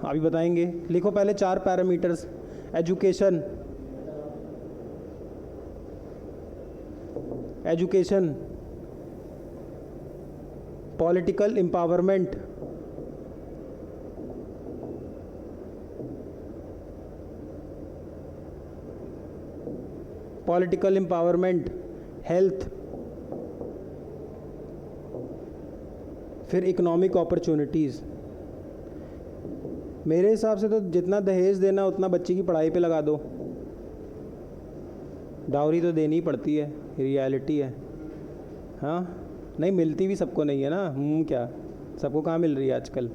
अभी बताएंगे। लिखो पहले 4 parameters. Education, education, political empowerment, political empowerment, health, फिर इकोनॉमिक अपॉर्चुनिटीज़। मेरे हिसाब से तो जितना दहेज देना उतना बच्ची की पढ़ाई पे लगा दो। डाउरी तो देनी ही पड़ती है, रियलिटी है। हाँ नहीं, मिलती भी सबको नहीं है ना। क्या सबको कहाँ मिल रही है आजकल?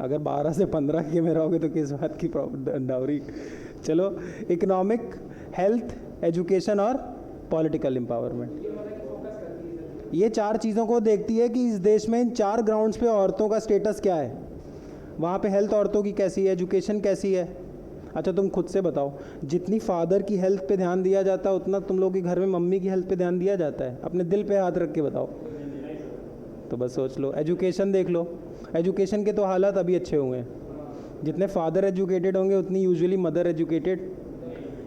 अगर 12 से 15 के में रहोगे तो किस बात की डाउरी। चलो, इकोनॉमिक, हेल्थ, एजुकेशन और पॉलिटिकल एम्पावरमेंट, ये 4 चीज़ों को देखती है कि इस देश में इन 4 ग्राउंड्स पे औरतों का स्टेटस क्या है। वहाँ पे हेल्थ औरतों की कैसी है, एजुकेशन कैसी है। अच्छा तुम खुद से बताओ, जितनी फादर की हेल्थ पे ध्यान दिया जाता है उतना तुम लोग के घर में मम्मी की हेल्थ पे ध्यान दिया जाता है? अपने दिल पे हाथ रख के बताओ। तो बस सोच लो। एजुकेशन देख लो, एजुकेशन के तो हालात अभी अच्छे हुए हैं। जितने फादर एजुकेटेड होंगे उतनी यूजुअली मदर एजुकेटेड।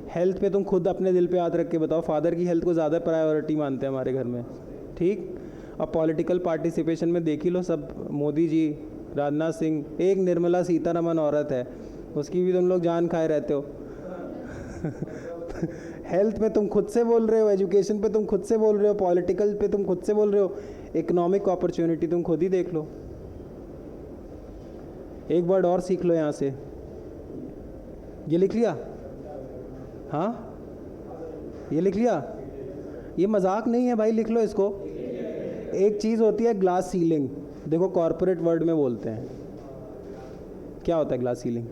हेल्थ पे तुम खुद अपने दिल पे हाथ रख के बताओ, फादर की हेल्थ को ज़्यादा प्रायोरिटी मानते हैं हमारे घर में, ठीक। अब पॉलिटिकल पार्टिसिपेशन में देख ही लो सब, मोदी जी, राजनाथ सिंह, एक निर्मला सीतारमन औरत है, उसकी भी तुम लोग जान खाए रहते हो। हेल्थ पे तुम खुद से बोल रहे हो, एजुकेशन पे तुम खुद से बोल रहे हो, पॉलिटिकल पे तुम खुद से बोल रहे हो, इकोनॉमिक अपॉर्चुनिटी तुम खुद ही देख लो। एक वर्ड और सीख लो यहाँ से, ये लिख लिया? हाँ ये लिख लिया? ये मजाक नहीं है भाई, लिख लो इसको। एक चीज़ होती है ग्लास सीलिंग, देखो कॉर्पोरेट वर्ड में बोलते हैं, क्या होता है ग्लास सीलिंग?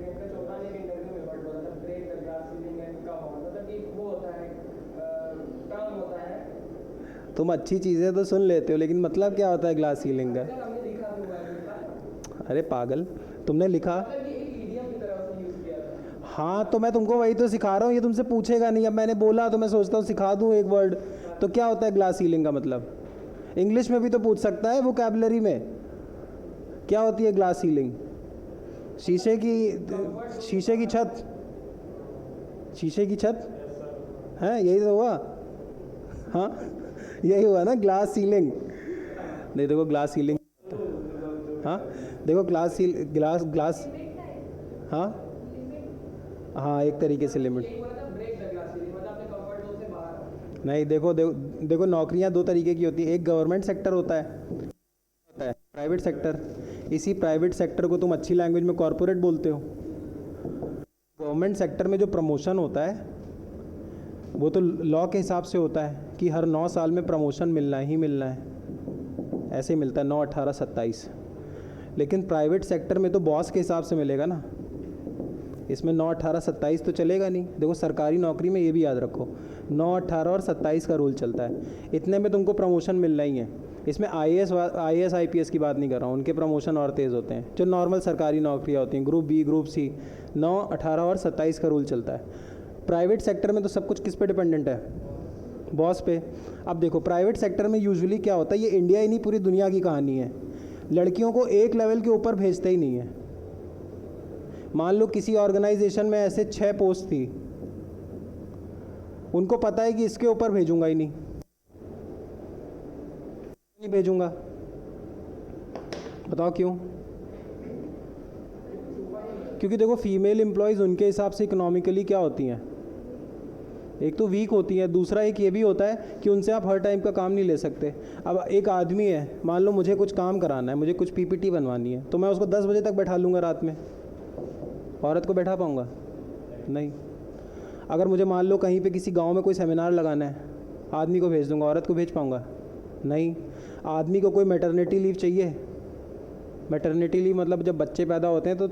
तुम अच्छी चीज़ें तो सुन लेते हो, लेकिन मतलब क्या होता है ग्लास सीलिंग का? अरे पागल, तुमने लिखा? हाँ तो मैं तुमको वही तो सिखा रहा हूँ, ये तुमसे पूछेगा नहीं। अब मैंने बोला तो मैं सोचता हूँ सिखा दूँ एक वर्ड। तो क्या होता है ग्लास सीलिंग का मतलब? इंग्लिश में भी तो पूछ सकता है, वोकैबुलरी में। क्या होती है ग्लास सीलिंग? शीशे की छत। शीशे की छत है, यही तो हुआ। हाँ यही हुआ ना ग्लास सीलिंग। नहीं देखो ग्लास सीलिंग, हाँ देखो ग्लास ग्लास, हाँ हाँ एक तरीके से लिमिट। नहीं देखो नौकरियां दो तरीके की होती है, एक गवर्नमेंट सेक्टर होता है प्राइवेट सेक्टर। इसी प्राइवेट सेक्टर को तुम अच्छी लैंग्वेज में कॉर्पोरेट बोलते हो। गवर्नमेंट सेक्टर में जो प्रमोशन होता है वो तो लॉ के हिसाब से होता है कि हर 9 साल में प्रमोशन मिलना ही मिलना है, ऐसे ही मिलता है 9, 18, 27। लेकिन प्राइवेट सेक्टर में तो बॉस के हिसाब से मिलेगा ना, इसमें 9, 18, 27 तो चलेगा नहीं। देखो सरकारी नौकरी में ये भी याद रखो, 9, 18 और 27 का रूल चलता है, इतने में तुमको प्रमोशन मिलना ही है। इसमें IAS IPS की बात नहीं कर रहा हूँ, उनके प्रमोशन और तेज़ होते हैं। जो नॉर्मल सरकारी नौकरियाँ होती हैं, ग्रुप बी, ग्रुप सी, 9, 18 और 27 का रूल चलता है। प्राइवेट सेक्टर में तो सब कुछ किस पे डिपेंडेंट है? बॉस पे। अब देखो प्राइवेट सेक्टर में यूजुअली क्या होता है, ये इंडिया ही नहीं पूरी दुनिया की कहानी है, लड़कियों को एक लेवल के ऊपर भेजते ही नहीं है। मान लो किसी ऑर्गेनाइजेशन में ऐसे 6 पोस्ट थी, उनको पता है कि इसके ऊपर भेजूंगा ही नहीं भेजूंगा। बताओ क्यों? क्योंकि देखो फीमेल एम्प्लॉयज़ उनके हिसाब से इकोनॉमिकली क्या होती हैं, एक तो वीक होती है, दूसरा एक ये भी होता है कि उनसे आप हर टाइम का काम नहीं ले सकते। अब एक आदमी है, मान लो मुझे कुछ काम कराना है, मुझे कुछ PPT बनवानी है, तो मैं उसको 10 बजे तक बैठा लूँगा रात में, औरत को बैठा पाऊँगा? नहीं। अगर मुझे मान लो कहीं पे किसी गांव में कोई सेमिनार लगाना है, आदमी को भेज दूँगा, औरत को भेज पाऊँगा? नहीं। आदमी को कोई मैटरनिटी लीव चाहिए, मैटरनिटी लीव मतलब जब बच्चे पैदा होते हैं तो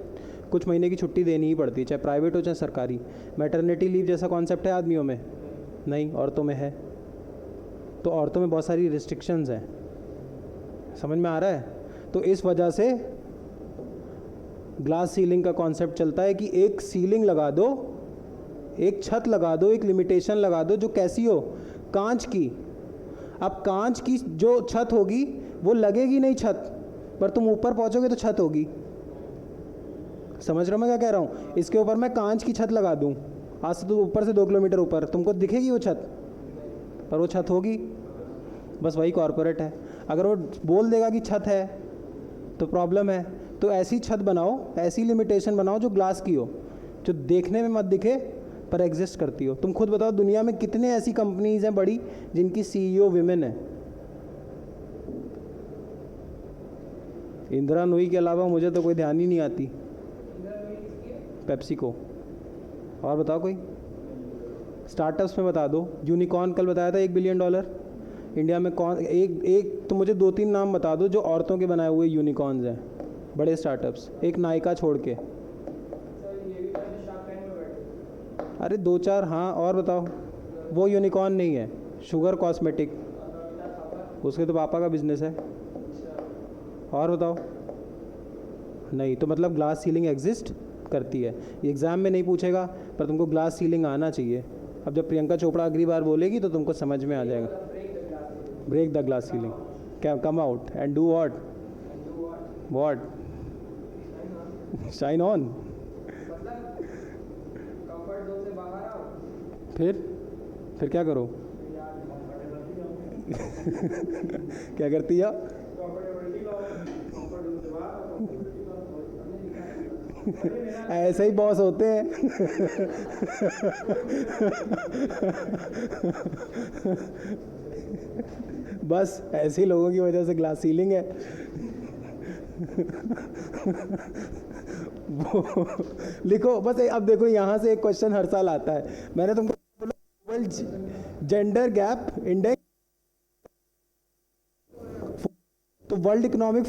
कुछ महीने की छुट्टी देनी ही पड़ती है, चाहे प्राइवेट हो चाहे सरकारी। मैटरनिटी लीव जैसा कॉन्सेप्ट है आदमियों में? नहीं, औरतों में है। तो औरतों में बहुत सारी रिस्ट्रिक्शंस हैं, समझ में आ रहा है? तो इस वजह से ग्लास सीलिंग का कॉन्सेप्ट चलता है कि एक सीलिंग लगा दो, एक छत लगा दो, एक लिमिटेशन लगा दो जो कैसी हो, कांच की। अब कांच की जो छत होगी वो लगेगी नहीं छत पर, तुम ऊपर पहुंचोगे तो छत होगी। समझ रहे हो मैं क्या कह रहा हूँ? इसके ऊपर मैं कांच की छत लगा दूँ, आज से तो ऊपर से 2 किलोमीटर ऊपर तुमको दिखेगी वो छत, पर वो छत होगी। बस वही कॉर्पोरेट है, अगर वो बोल देगा कि छत है तो प्रॉब्लम है। तो ऐसी छत बनाओ, ऐसी लिमिटेशन बनाओ जो ग्लास की हो, जो देखने में मत दिखे पर एग्जिस्ट करती हो। तुम खुद बताओ दुनिया में कितने ऐसी कंपनीज हैं बड़ी जिनकी CEO विमेन है? इंदिरा नूई के अलावा मुझे तो कोई ध्यान ही नहीं आती। पेप्सी को। और बताओ कोई स्टार्टअप्स में बता दो। यूनिकॉर्न कल बताया था $1 बिलियन। इंडिया में कौन एक तो मुझे 2-3 नाम बता दो जो औरतों के बनाए हुए यूनिकॉर्न्स हैं, बड़े स्टार्टअप्स, एक नायका छोड़ के। अरे 2-4, हाँ और बताओ। वो यूनिकॉर्न नहीं है, शुगर कॉस्मेटिक, उसके तो पापा का बिजनेस है। और बताओ। नहीं, तो मतलब ग्लास सीलिंग एग्जिस्ट करती है। ये एग्ज़ाम में नहीं पूछेगा पर तुमको ग्लास सीलिंग आना चाहिए। अब जब प्रियंका चोपड़ा अगली बार बोलेगी तो तुमको समझ में आ जाएगा। ब्रेक द ग्लास सीलिंग, क्या come out and do what shine on. फिर क्या करो? क्या करती है? ऐसे ही बॉस होते हैं। बस ऐसे ही लोगों की वजह से ग्लास सीलिंग है। वो लिखो बस। अब देखो यहाँ से एक क्वेश्चन हर साल आता है, मैंने तुमको बोला जेंडर गैप इंडेक्स, तो वर्ल्ड इकोनॉमिक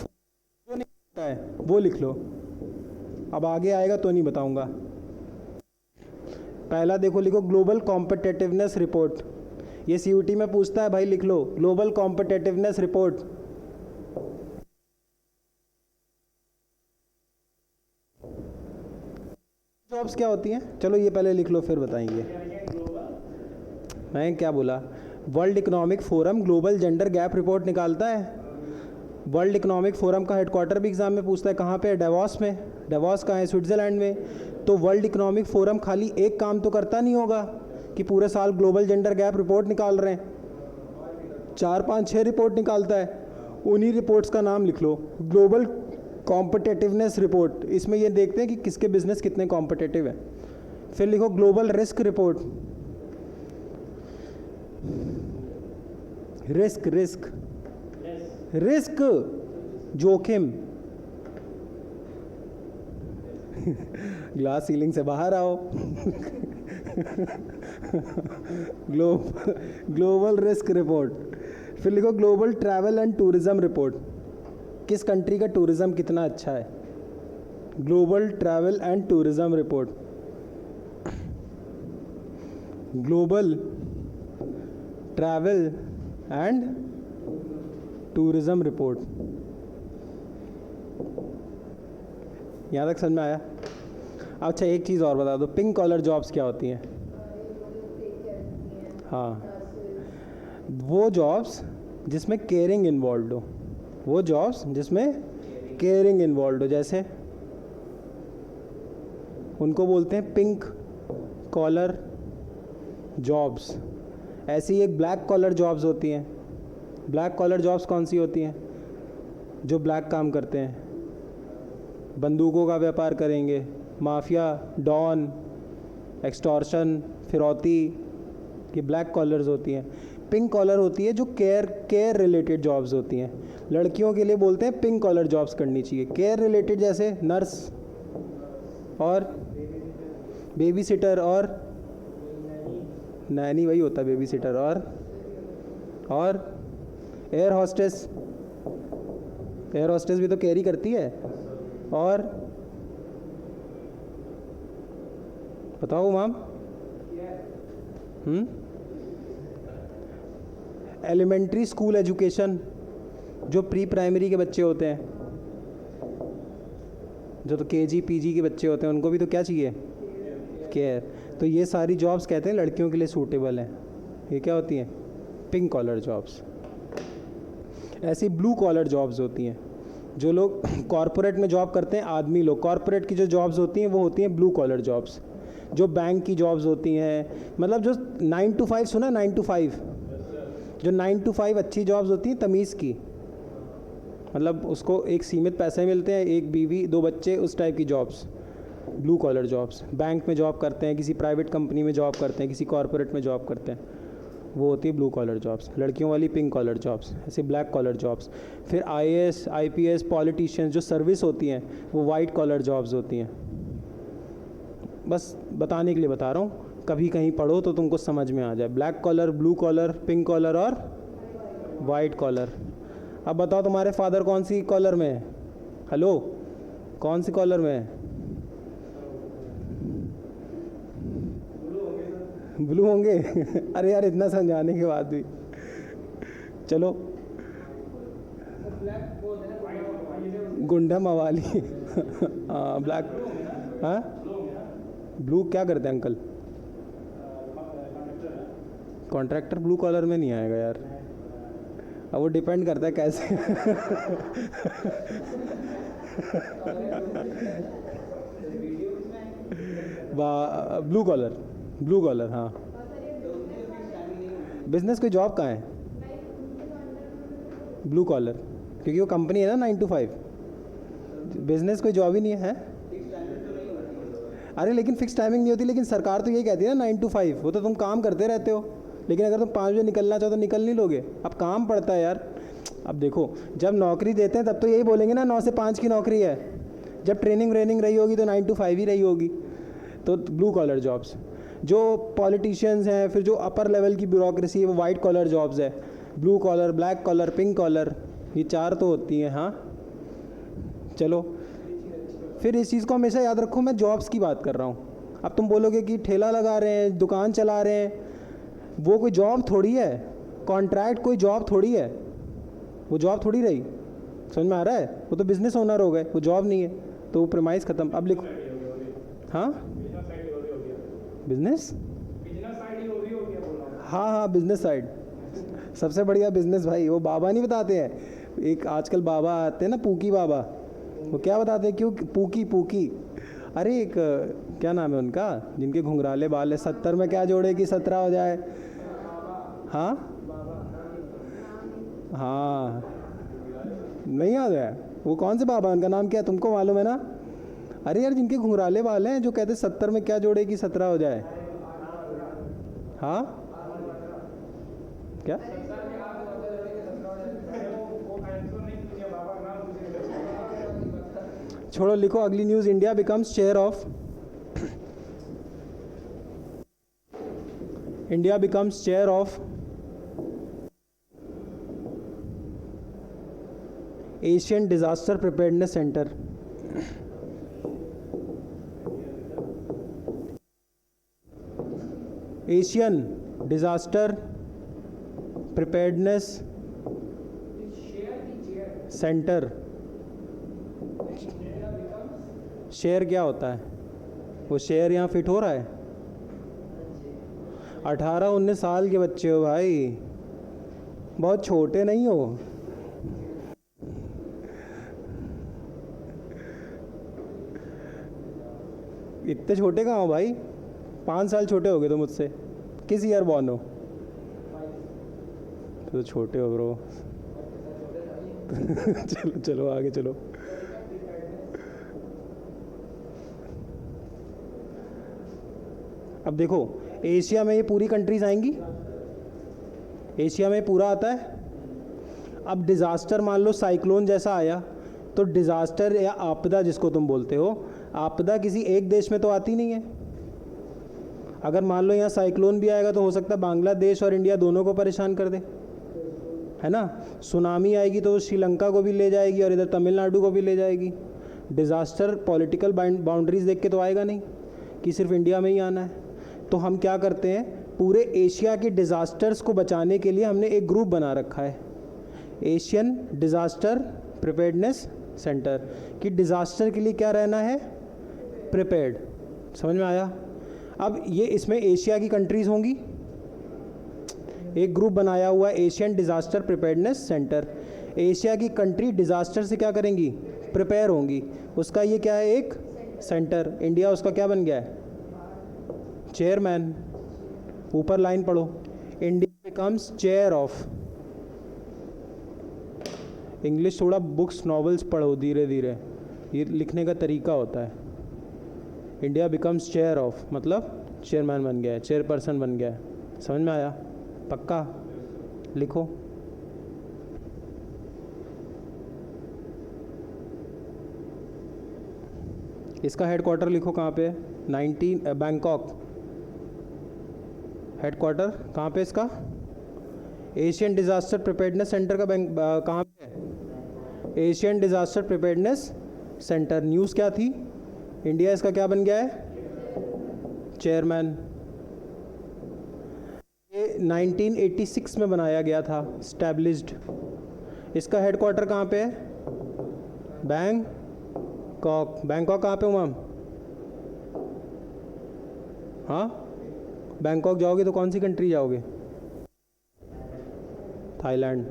है वो लिख लो। अब आगे आएगा तो नहीं बताऊंगा। पहला देखो, लिखो ग्लोबल कॉम्पिटिटिवनेस रिपोर्ट। ये सीयूटी में पूछता है भाई, लिख लो ग्लोबल कॉम्पिटिटिवनेस रिपोर्ट। जॉब्स क्या होती हैं, चलो ये पहले लिख लो फिर बताएंगे। मैं क्या बोला, world economic forum global gender gap report निकालता है। वर्ल्ड इकोनॉमिक फोरम का हेडक्वार्टर भी एग्जाम में पूछता है, कहाँ पे है, डेवॉस में। डेवॉस कहाँ है, स्विट्ज़रलैंड में। तो वर्ल्ड इकोनॉमिक फोरम खाली एक काम तो करता नहीं होगा कि पूरे साल ग्लोबल जेंडर गैप रिपोर्ट निकाल रहे हैं, 4 5 6 रिपोर्ट निकालता है। उन्हीं रिपोर्ट्स का नाम लिख लो, ग्लोबल कॉम्पिटिटिवनेस रिपोर्ट। इसमें ये देखते हैं कि किसके बिजनेस कितने कॉम्पिटिटिव है। फिर लिखो global risk report. Risk risk risk जोखिम। ग्लास सीलिंग से बाहर आओ। Global risk report. फिर लिखो global travel and tourism report. किस कंट्री का टूरिज्म कितना अच्छा है, global travel and tourism report. Global travel and tourism report. यहाँ तक समझ में आया। अच्छा एक चीज़ और बता दो, पिंक कॉलर जॉब्स क्या होती हैं। हाँ, वो जॉब्स जिसमें केयरिंग इन्वॉल्व हो, वो जॉब्स जिसमें केयरिंग इन्वॉल्व हो, जैसे उनको बोलते हैं पिंक कॉलर जॉब्स। ऐसी एक ब्लैक कॉलर जॉब्स होती हैं। ब्लैक कॉलर जॉब्स कौन सी होती हैं, जो ब्लैक काम करते हैं, बंदूकों का व्यापार करेंगे, माफिया, डॉन, एक्सटॉर्शन, फिरौती, ये ब्लैक कॉलर्स होती हैं। पिंक कॉलर होती है जो केयर रिलेटेड जॉब्स होती हैं। लड़कियों के लिए बोलते हैं पिंक कॉलर जॉब्स करनी चाहिए। केयर रिलेटेड जैसे नर्स और बेबी सिटर और नैनी, वही होता है बेबी सिटर, और एयर हॉस्टेस। एयर हॉस्टेस भी तो कैरी करती है। और बताओ मैम, एलिमेंट्री स्कूल एजुकेशन, जो प्री प्राइमरी के बच्चे होते हैं, जो तो केजी पीजी के बच्चे होते हैं, उनको भी तो क्या चाहिए, केयर। तो ये सारी जॉब्स कहते हैं लड़कियों के लिए सूटेबल हैं। ये क्या होती हैं, पिंक कॉलर जॉब्स। ऐसी ब्लू कॉलर जॉब्स होती हैं, जो लोग कॉरपोरेट में जॉब करते हैं, आदमी लोग, कॉरपोरेट की जो जॉब्स होती हैं वो होती हैं ब्लू कॉलर जॉब्स। जो बैंक की जॉब्स होती हैं, मतलब जो 9 to 5, सुना 9 to 5, जो 9 to 5 अच्छी जॉब्स होती हैं तमीज़ की, मतलब उसको एक सीमित पैसे मिलते हैं, एक बीवी 2 बच्चे, उस टाइप की jobs blue collar jobs. Bank में जॉब करते हैं, किसी प्राइवेट कंपनी में जॉब करते हैं, किसी कॉरपोरेट में जॉब करते हैं, वो होती है ब्लू कॉलर जॉब्स। लड़कियों वाली पिंक कॉलर जॉब्स, ऐसे ब्लैक कॉलर जॉब्स। फिर आईएएस, आईपीएस, पॉलिटिशियंस, जो सर्विस होती हैं, वो वाइट कॉलर जॉब्स होती हैं। बस बताने के लिए बता रहा हूँ, कभी कहीं पढ़ो तो तुमको समझ में आ जाए। Black collar, blue collar, pink collar और वाइट कॉलर। अब बताओ तुम्हारे फादर कौन सी कॉलर में है, हेलो, कौन सी कॉलर में है, ब्लू होंगे। अरे यार इतना समझाने के बाद भी, चलो गुंडा मवाली। हाँ ब्लैक, हाँ ब्लू क्या करते हैं अंकल, कॉन्ट्रैक्टर ब्लू कॉलर में नहीं आएगा यार। अब वो डिपेंड करता है कैसे। ब्लू कॉलर, ब्लू कॉलर, हाँ। बिजनेस कोई जॉब कहाँ है, ब्लू कॉलर, क्योंकि वो कंपनी है ना 9 to 5। बिजनेस कोई जॉब ही नहीं है। अरे लेकिन फिक्स टाइमिंग नहीं होती, लेकिन सरकार तो यही कहती है ना 9 to 5, वो तो तुम काम करते रहते हो। लेकिन अगर तुम 5 बजे निकलना चाहो तो निकल नहीं लोगे, अब काम पड़ता है यार। अब देखो, जब नौकरी देते हैं तब तो यही बोलेंगे ना 9 से 5 की नौकरी है, जब ट्रेनिंग रही होगी तो 9 to 5 ही रही होगी। तो ब्लू कॉलर जॉब्स। जो पॉलिटिशियंस हैं, फिर जो अपर लेवल की ब्यूरोक्रेसी है, वो वाइट कॉलर जॉब्स है। Blue collar, black collar, pink collar, ये 4 तो होती हैं। हाँ चलो, फिर इस चीज़ को हमेशा याद रखो, मैं जॉब्स की बात कर रहा हूँ। अब तुम बोलोगे कि ठेला लगा रहे हैं, दुकान चला रहे हैं, वो कोई जॉब थोड़ी है। कॉन्ट्रैक्ट कोई जॉब थोड़ी है, वो जॉब थोड़ी रही। समझ में आ रहा है? वो तो बिजनेस ओनर हो गए, वो जॉब नहीं है, तो वो प्रेमाइज ख़त्म। अब लिखो, हाँ बिजनेस, हाँ हाँ बिजनेस साइड सबसे बढ़िया बिजनेस भाई। वो बाबा नहीं बताते हैं, एक आजकल बाबा आते हैं ना, पूकी बाबा, वो क्या बताते हैं, क्यों पूकी पूकी, अरे एक क्या नाम है उनका, जिनके घुंघराले बाल है, 70 में क्या जोड़े कि 17 हो जाए। हाँ हाँ, नहीं याद है वो कौन से बाबा, उनका नाम क्या है, तुमको मालूम है ना? अरे यार, जिनके घुंघराले बाल हैं, जो कहते 70 में क्या जोड़े कि 17 हो जाए। हाँ क्या, छोड़ो, लिखो अगली news. India becomes chair of, India becomes chair of Asian disaster preparedness centre. Asian disaster preparedness centre. Share क्या होता है? वो शेयर यहाँ फिट हो रहा है? 18-19 साल के बच्चे हो भाई, बहुत छोटे नहीं हो। इतने छोटे कहाँ हो भाई, 5 साल छोटे हो गए तो मुझसे। किस ईयर बॉर्न हो? तो छोटे हो ब्रो। चलो चलो आगे चलो। अब देखो, एशिया में ये पूरी कंट्रीज आएंगी, एशिया में पूरा आता है। अब डिज़ास्टर मान लो साइक्लोन जैसा आया, तो डिज़ास्टर या आपदा जिसको तुम बोलते हो, आपदा किसी एक देश में तो आती नहीं है। अगर मान लो यहाँ साइक्लोन भी आएगा तो हो सकता है बांग्लादेश और इंडिया दोनों को परेशान कर दे, है ना? सुनामी आएगी तो वो श्रीलंका को भी ले जाएगी और इधर तमिलनाडु को भी ले जाएगी। डिज़ास्टर पॉलिटिकल बाउंड्रीज देख के तो आएगा नहीं कि सिर्फ इंडिया में ही आना है। तो हम क्या करते हैं, पूरे एशिया के डिज़ास्टर्स को बचाने के लिए हमने एक ग्रुप बना रखा है, एशियन डिज़ास्टर प्रिपेयर्डनेस सेंटर, कि डिज़ास्टर के लिए क्या रहना है, प्रिपेयर्ड। समझ में आया? अब ये इसमें एशिया की कंट्रीज़ होंगी, एक ग्रुप बनाया हुआ है Asian disaster preparedness centre. Asia की कंट्री डिज़ास्टर से क्या करेंगी, प्रिपेयर होंगी। उसका ये क्या है, एक सेंटर। इंडिया उसका क्या बन गया है, चेयरमैन। ऊपर लाइन पढ़ो, India becomes chair of. English थोड़ा बुक्स नॉवेल्स पढ़ो धीरे धीरे, ये लिखने का तरीका होता है। इंडिया बिकम्स चेयर ऑफ मतलब चेयरमैन बन गया है, चेयरपर्सन बन गया है। समझ में आया? पक्का लिखो। इसका हेडक्वार्टर लिखो कहाँ पे है, 19 बैंकॉक। हेडक्वार्टर कहाँ पे इसका, एशियन डिज़ास्टर प्रिपेयर्डनेस सेंटर का बैंक कहाँ पे है, Asian disaster preparedness centre. News क्या थी, इंडिया इसका क्या बन गया है, चेयरमैन। ये 1986 में बनाया गया था, स्टैब्लिश्ड। इसका हेडक्वार्टर कहाँ पे है, बैंकॉक। बैंकॉक कहाँ पे हूँ मैम? हाँ, बैंकॉक जाओगे तो कौन सी कंट्री जाओगे, थाईलैंड।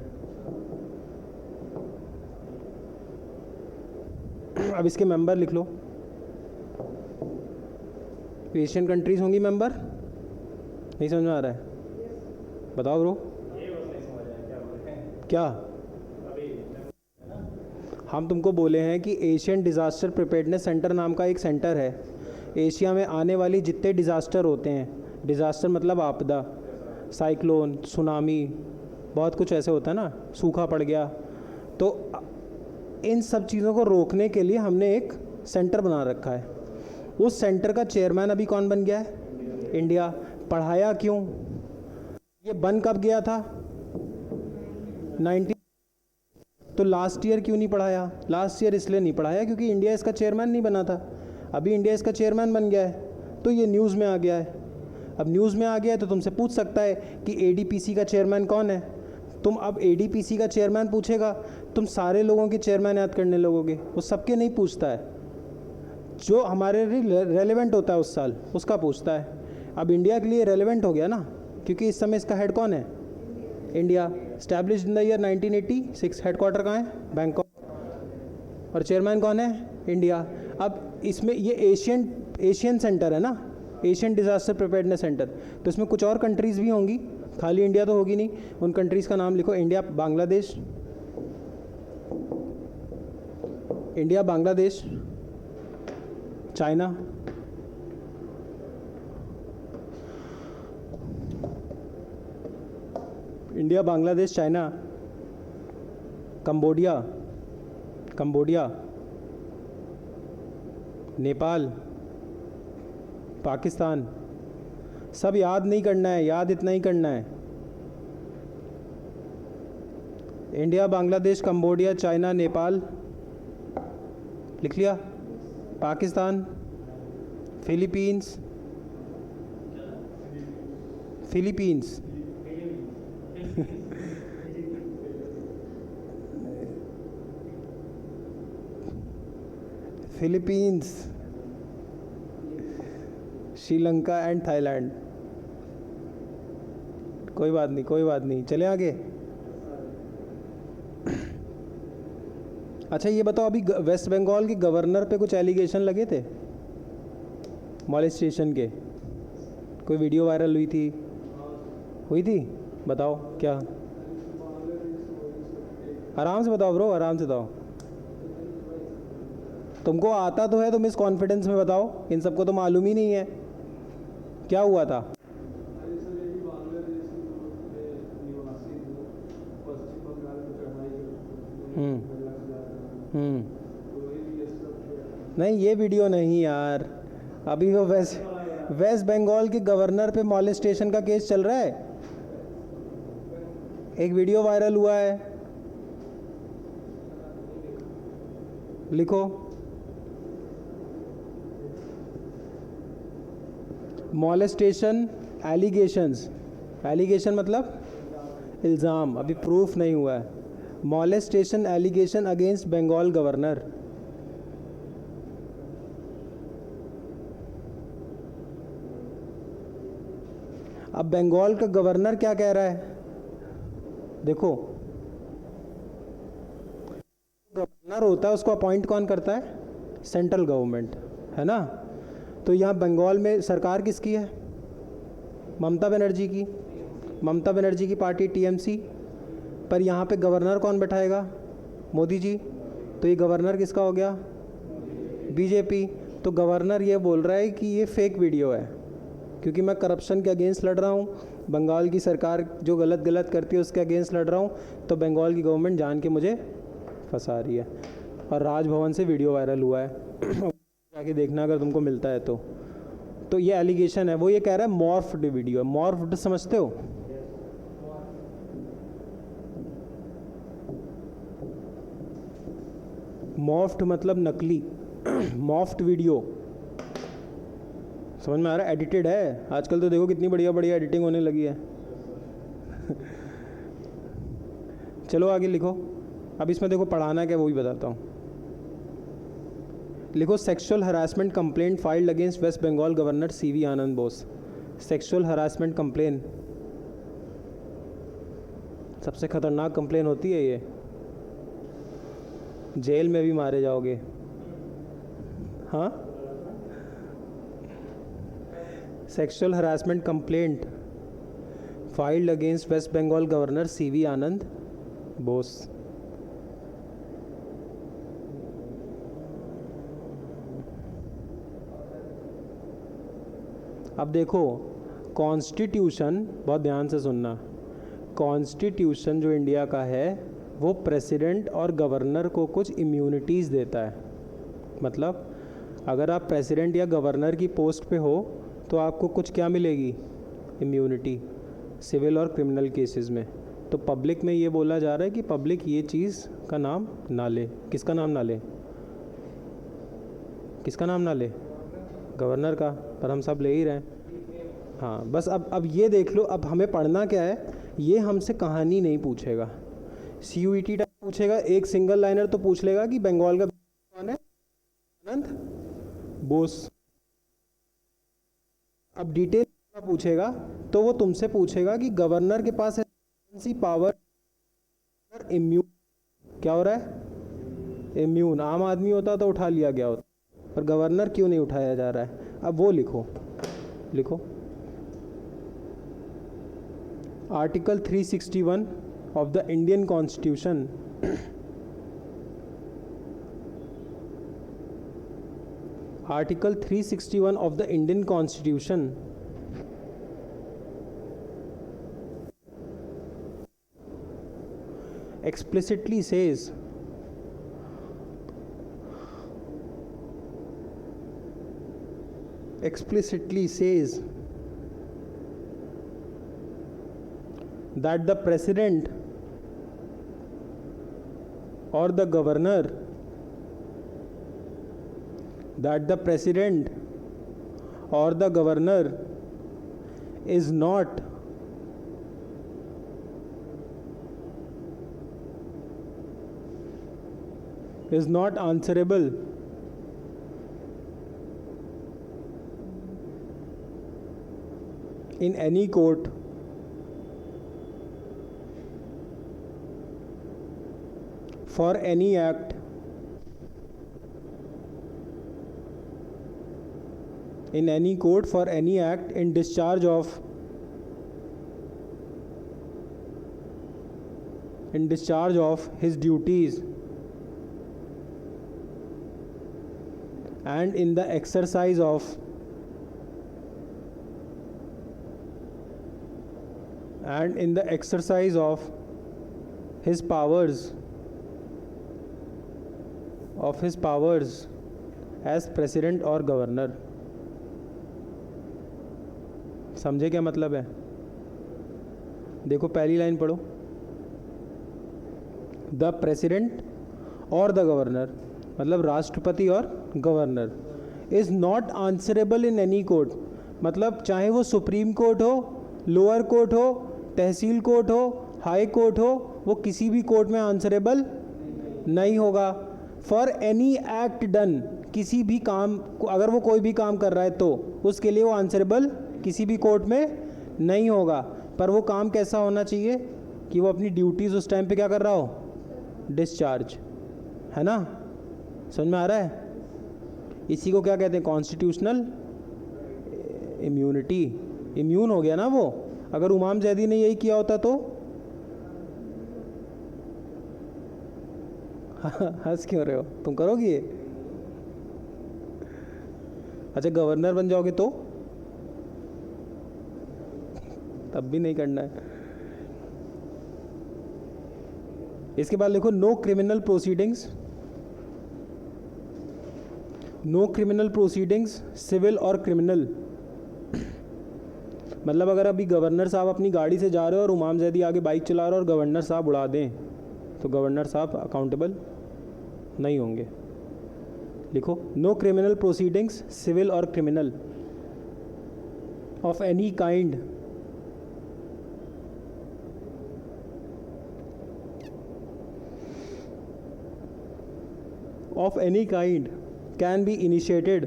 अब इसके मेंबर लिख लो, एशियन कंट्रीज होंगी मेंबर। नहीं समझ में आ रहा है, बताओ ब्रो। क्या हम तुमको बोले हैं कि एशियन डिज़ास्टर प्रिपेयर्डनेस सेंटर नाम का एक सेंटर है। एशिया में आने वाली जितने डिज़ास्टर होते हैं, डिज़ास्टर मतलब आपदा, साइक्लोन, सुनामी, बहुत कुछ ऐसे होता है ना, सूखा पड़ गया, तो इन सब चीज़ों को रोकने के लिए हमने एक सेंटर बना रखा है। उस सेंटर का चेयरमैन अभी कौन बन गया है, इंडिया। पढ़ाया क्यों, ये बन कब गया था, 19। तो लास्ट ईयर क्यों नहीं पढ़ाया? लास्ट ईयर इसलिए नहीं पढ़ाया क्योंकि इंडिया इसका चेयरमैन नहीं बना था। अभी इंडिया इसका चेयरमैन बन गया है तो ये न्यूज़ में आ गया है। अब न्यूज़ में आ गया है तो तुमसे पूछ सकता है कि एडीपीसी का चेयरमैन कौन है। तुम अब एडीपीसी का चेयरमैन पूछेगा, तुम सारे लोगों के चेयरमैन याद करने लगोगे, वो सबके नहीं पूछता है, जो हमारे लिए रेलेवेंट होता है उस साल उसका पूछता है। अब इंडिया के लिए रेलेवेंट हो गया ना, क्योंकि इस समय इसका हेड कौन है? India. Established in the year 1986। Headquarter कहाँ है? बैंकॉक। और चेयरमैन कौन है? इंडिया। अब इसमें ये एशियन सेंटर है ना, एशियन डिज़ास्टर प्रिपेयर्डनेस सेंटर, तो इसमें कुछ और कंट्रीज़ भी होंगी, खाली इंडिया तो होगी नहीं। उन कंट्रीज़ का नाम लिखो। India, Bangladesh, India, Bangladesh, China, India, Bangladesh, China, Cambodia, Nepal, Pakistan. सब याद नहीं करना है, याद इतना ही करना है। India, Bangladesh, Cambodia, China, Nepal, लिख लिया। Pakistan, Philippines, Philippines, Sri Lanka and Thailand. कोई बात नहीं, चले आगे। अच्छा ये बताओ, अभी वेस्ट बंगाल के गवर्नर पे कुछ एलिगेशन लगे थे मॉलेस्टेशन के? कोई वीडियो वायरल हुई थी? बताओ क्या? आराम से बताओ ब्रो, आराम से बताओ। तुमको आता तो है, तुम इस कॉन्फिडेंस में बताओ, इन सबको तो मालूम ही नहीं है क्या हुआ था। नहीं ये वीडियो नहीं यार, अभी वो वेस्ट बंगाल के गवर्नर पे मॉलेस्टेशन का केस चल रहा है, एक वीडियो वायरल हुआ है, लिखो मॉलेस्टेशन एलिगेशंस। एलिगेशन मतलब इल्ज़ाम, अभी प्रूफ नहीं हुआ है। Molestation allegation against Bengal governor. अब बंगाल का गवर्नर क्या कह रहा है? देखो, गवर्नर होता है उसको अपॉइंट कौन करता है? सेंट्रल गवर्नमेंट, है ना। तो यहाँ बंगाल में सरकार किसकी है? ममता बनर्जी की। ममता बनर्जी की पार्टी टीएमसी, पर यहाँ पे गवर्नर कौन बैठाएगा? मोदी जी। तो ये गवर्नर किसका हो गया? बीजेपी। तो गवर्नर ये बोल रहा है कि ये फेक वीडियो है, क्योंकि मैं करप्शन के अगेंस्ट लड़ रहा हूँ, बंगाल की सरकार जो गलत करती है उसके अगेंस्ट लड़ रहा हूँ, तो बंगाल की गवर्नमेंट जान के मुझे फंसा रही है। और राजभवन से वीडियो वायरल हुआ है जाके देखना अगर तुमको मिलता है तो ये एलिगेशन है। वो ये कह रहा है मॉर्फ्ड वीडियो है। मॉर्फ्ड समझते हो? मॉर्फ्ड मतलब नकली मॉर्फ्ड वीडियो, समझ में आ रहा है? एडिटेड है। आजकल तो देखो कितनी बढ़िया एडिटिंग होने लगी है चलो आगे लिखो। अब इसमें देखो पढ़ाना क्या वो भी बताता हूँ। लिखो sexual harassment complaint filed against West Bengal governor CV Anand Bose. Sexual harassment complaint सबसे खतरनाक कंप्लेन होती है ये, जेल में भी मारे जाओगे। हाँ, sexual harassment complaint filed against West Bengal governor CV Anand Bose. अब देखो कॉन्स्टिट्यूशन, बहुत ध्यान से सुनना, कॉन्स्टिट्यूशन जो इंडिया का है वो प्रेसिडेंट और गवर्नर को कुछ इम्यूनिटीज़ देता है। मतलब अगर आप प्रेसिडेंट या गवर्नर की पोस्ट पे हो तो आपको कुछ क्या मिलेगी? इम्यूनिटी, सिविल और क्रिमिनल केसेस में। तो पब्लिक में ये बोला जा रहा है कि पब्लिक ये चीज़ का नाम ना ले। किसका नाम ना ले? किसका नाम ना ले? गवर्नर का। पर हम सब ले ही रहे हैं। हाँ, बस अब ये देख लो, अब हमें पढ़ना क्या है, ये हमसे कहानी नहीं पूछेगा। CUET टाइप पूछेगा, एक सिंगल लाइनर तो पूछ लेगा कि बंगाल का कौन है? आनंद बोस। अब डिटेल पूछेगा तो वो तुमसे पूछेगा कि गवर्नर के पास कौन सी पावर, इम्यून। क्या हो रहा है? इम्यून। आम आदमी होता तो उठा लिया गया होता, पर गवर्नर क्यों नहीं उठाया जा रहा है? अब वो लिखो, लिखो। Article 361 of the Indian constitution article 361 of the Indian Constitution explicitly says that the president or the governor is not answerable in any court for any act in discharge of his duties and in the exercise of his powers as president or governor। समझे क्या मतलब है? देखो पहली line पढ़ो। The president और the governor, मतलब राष्ट्रपति और governor, is not answerable in any court, मतलब चाहे वो सुप्रीम कोर्ट हो, लोअर कोर्ट हो, तहसील कोर्ट हो, हाई कोर्ट हो, वो किसी भी कोर्ट में आंसरेबल नहीं होगा। फॉर एनी एक्ट डन, किसी भी काम, अगर वो कोई भी काम कर रहा है तो उसके लिए वो आंसरेबल किसी भी कोर्ट में नहीं होगा। पर वो काम कैसा होना चाहिए कि वो अपनी ड्यूटीज़ उस टाइम पे क्या कर रहा हो? डिस्चार्ज। है ना? समझ में आ रहा है? इसी को क्या कहते हैं? Constitutional immunity. इम्यून हो गया ना वो। अगर इमाम जैदी ने यही किया होता तो हंस क्यों रहे हो? तुम करोगे ये? अच्छा, गवर्नर बन जाओगे तो तब भी नहीं करना है। इसके बाद लिखो नो क्रिमिनल प्रोसीडिंग्स सिविल और क्रिमिनल। मतलब अगर अभी गवर्नर साहब अपनी गाड़ी से जा रहे हो और इमाम जैदी आगे बाइक चला रहे हो और गवर्नर साहब उड़ा दें तो गवर्नर साहब अकाउंटेबल नहीं होंगे। लिखो नो क्रिमिनल प्रोसीडिंग्स सिविल और criminal of any kind can be initiated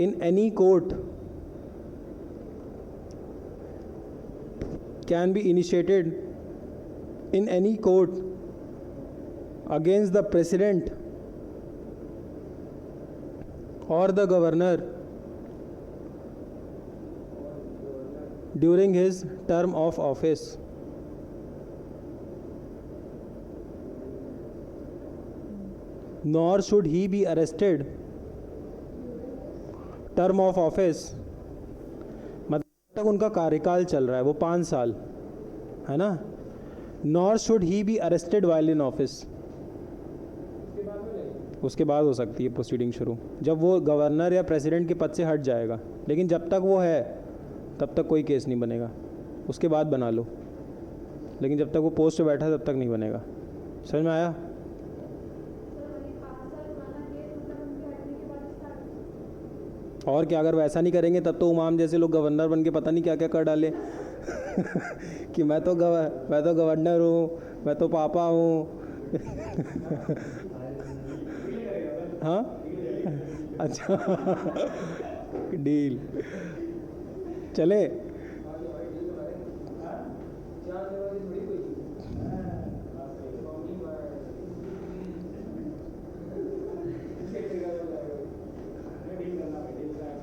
in any court against the president or the governor during his term of office। nor should he be arrested, term of office मतलब तक उनका कार्यकाल चल रहा है वो 5 साल, है ना। nor should he be arrested while in office, उसके बाद हो सकती है प्रोसीडिंग शुरू, जब वो गवर्नर या प्रेसिडेंट के पद से हट जाएगा। लेकिन जब तक वो है तब तक कोई केस नहीं बनेगा, उसके बाद बना लो। लेकिन जब तक वो पोस्ट पे बैठा है तब तक नहीं बनेगा। समझ में आया? और क्या, अगर वैसा नहीं करेंगे तब तो उमाम जैसे लोग गवर्नर बन के पता नहीं क्या क्या कर डाले कि मैं तो गवर्नर हूँ, मैं तो पापा हूँ हाँ अच्छा डील चले।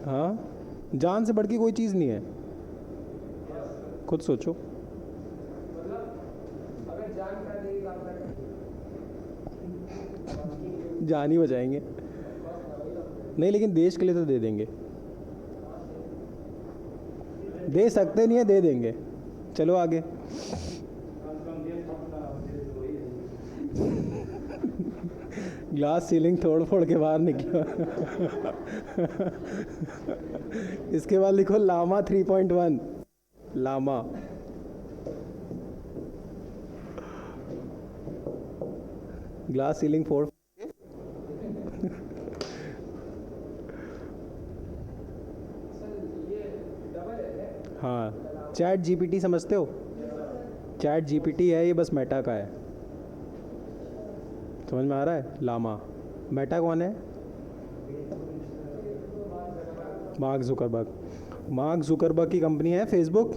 हाँ, जान से बढ़ के कोई चीज़ नहीं है, खुद सोचो। जान ही बचाएंगे नहीं, लेकिन देश के लिए तो दे देंगे। दे सकते नहीं है, दे देंगे। चलो आगे। ग्लास सीलिंग तोड़ फोड़ के बाहर निकला इसके बाद लिखो लामा 3.1 लामा। ग्लास सीलिंग फोड़ हाँ, चैट जीपीटी समझते हो? चैट जीपीटी है ये, बस मेटा का है। समझ में आ रहा है? लामा। मेटा कौन है? Mark Zuckerberg. मार्क जुकरबर्ग की कंपनी है फेसबुक,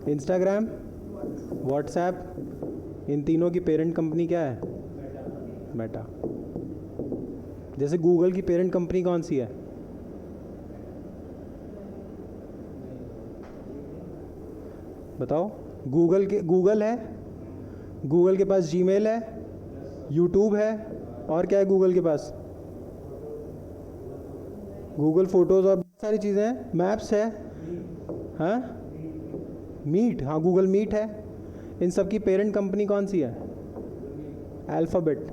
इंस्टाग्राम, व्हाट्सएप। इन तीनों की पेरेंट कंपनी क्या है? मेटा। जैसे गूगल की पेरेंट कंपनी कौन सी है? बताओ। गूगल है, गूगल के पास जीमेल है, यूट्यूब है, और क्या है गूगल के पास? गूगल फोटोज़ और बहुत सारी चीज़ें हैं, मैप्स है, हाँ मीट, हाँ गूगल मीट है। इन सब की पेरेंट कंपनी कौन सी है? अल्फ़ाबेट।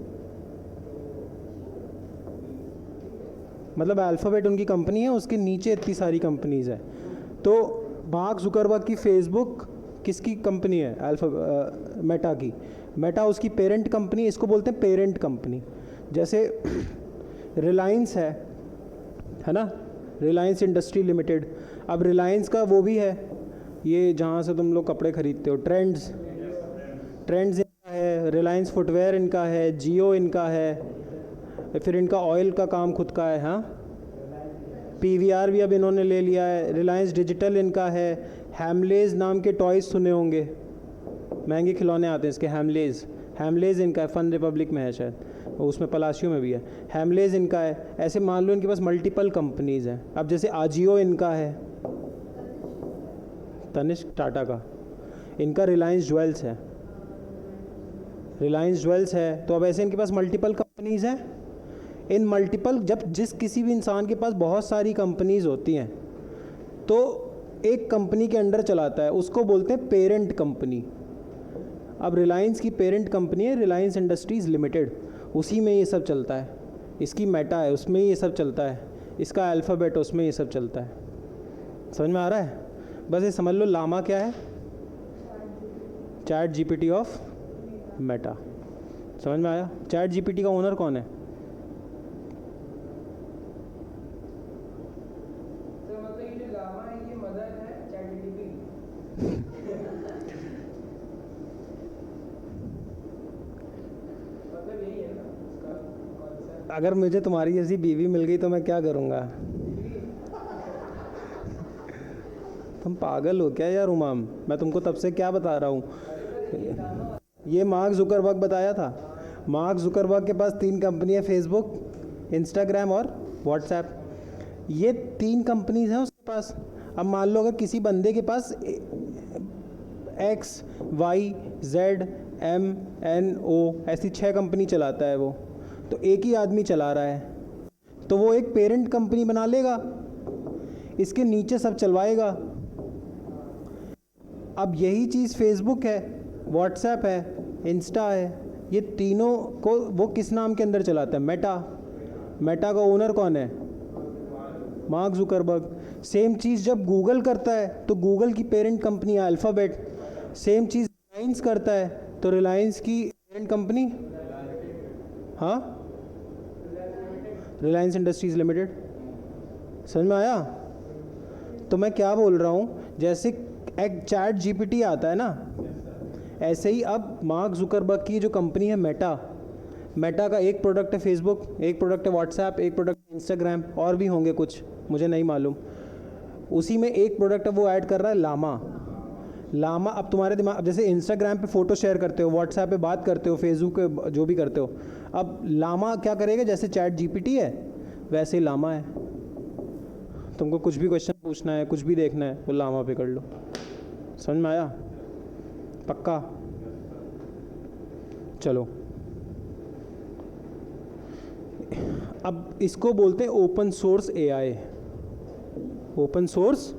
मतलब अल्फ़ाबेट उनकी कंपनी है, उसके नीचे इतनी सारी कंपनीज है। तो मार्क जुकरबर्ग की फेसबुक किसकी कंपनी है? मेटा की। मेटा उसकी पेरेंट कंपनी, इसको बोलते हैं पेरेंट कंपनी। जैसे रिलायंस है ना, रिलायंस इंडस्ट्री लिमिटेड। अब रिलायंस का वो भी है, ये जहाँ से तुम लोग कपड़े खरीदते हो, ट्रेंड्स इनका है, रिलायंस फुटवेयर इनका है, जियो इनका है, फिर इनका ऑयल का काम खुद का है, हाँ पीवीआर भी अब इन्होंने ले लिया है, रिलायंस डिजिटल इनका है, हैमलेज नाम के टॉयज़ सुने होंगे, महंगे खिलौने आते हैं इसके, हैमलेज इनका है, फन रिपब्लिक में है शायद, उसमें पलाशियो में भी है, हैमलेज इनका है। ऐसे मान लो इनके पास मल्टीपल कंपनीज़ हैं। अब जैसे आजियो इनका है, तनिष्क टाटा का, इनका रिलायंस ज्वेल्स है। तो अब ऐसे इनके पास मल्टीपल कंपनीज़ हैं। इन मल्टीपल, जब किसी भी इंसान के पास बहुत सारी कंपनीज़ होती हैं तो एक कंपनी के अंडर चलाता है, उसको बोलते हैं पेरेंट कंपनी। अब रिलायंस की पेरेंट कंपनी है रिलायंस इंडस्ट्रीज़ लिमिटेड, उसी में ये सब चलता है। इसकी मेटा है, उसमें ये सब चलता है। इसका अल्फ़ाबेट, उसमें ये सब चलता है। समझ में आ रहा है? बस ये समझ लो लामा क्या है? Chat GPT of Meta. समझ में आया? चैट जीपीटी का ओनर कौन है? अगर मुझे तुम्हारी जैसी बीवी मिल गई तो मैं क्या करूँगा? तुम पागल हो क्या यार उमाम? मैं तुमको तब से क्या बता रहा हूँ। ये मार्क जुकरबर्ग बताया था। मार्क जुकरबर्ग के पास 3 कंपनी है, फेसबुक, इंस्टाग्राम और व्हाट्सएप। ये 3 कंपनीज हैं उसके पास। अब मान लो अगर किसी बंदे के पास X, Y, Z, M, N, O ऐसी 6 कंपनी चलाता है वो, तो एक ही आदमी चला रहा है, तो वो एक पेरेंट कंपनी बना लेगा, इसके नीचे सब चलवाएगा। अब यही चीज़ फेसबुक है, व्हाट्सएप है, इंस्टा है, ये तीनों को वो किस नाम के अंदर चलाता है? मेटा का ओनर कौन है? Mark Zuckerberg. सेम चीज़ जब गूगल करता है तो गूगल की पेरेंट कंपनी है अल्फ़ाबेट। सेम चीज़ रिलायंस करता है, तो रिलायंस की पेरेंट कंपनी, हाँ, रिलायंस इंडस्ट्रीज लिमिटेड। समझ में आया? तो मैं क्या बोल रहा हूँ, जैसे एक चैट जीपीटी आता है ना, ऐसे ही अब मार्क जुकरबर्ग की जो कंपनी है मेटा, मेटा का एक प्रोडक्ट है फेसबुक, एक प्रोडक्ट है व्हाट्सएप, एक प्रोडक्ट इंस्टाग्राम, और भी होंगे कुछ, मुझे नहीं मालूम। उसी में एक प्रोडक्ट है वो ऐड कर रहा है लामा। लामा अब तुम्हारे दिमाग, अब जैसे इंस्टाग्राम पे फ़ोटो शेयर करते हो, व्हाट्सएप पे बात करते हो, फेसबुक पे जो भी करते हो, अब लामा क्या करेगा, जैसे चैट जीपीटी है वैसे ही लामा है। तुमको कुछ भी क्वेश्चन पूछना है, कुछ भी देखना है, वो लामा पे कर लो। समझ में आया? पक्का? चलो, अब इसको बोलते हैं open source AI. Open source.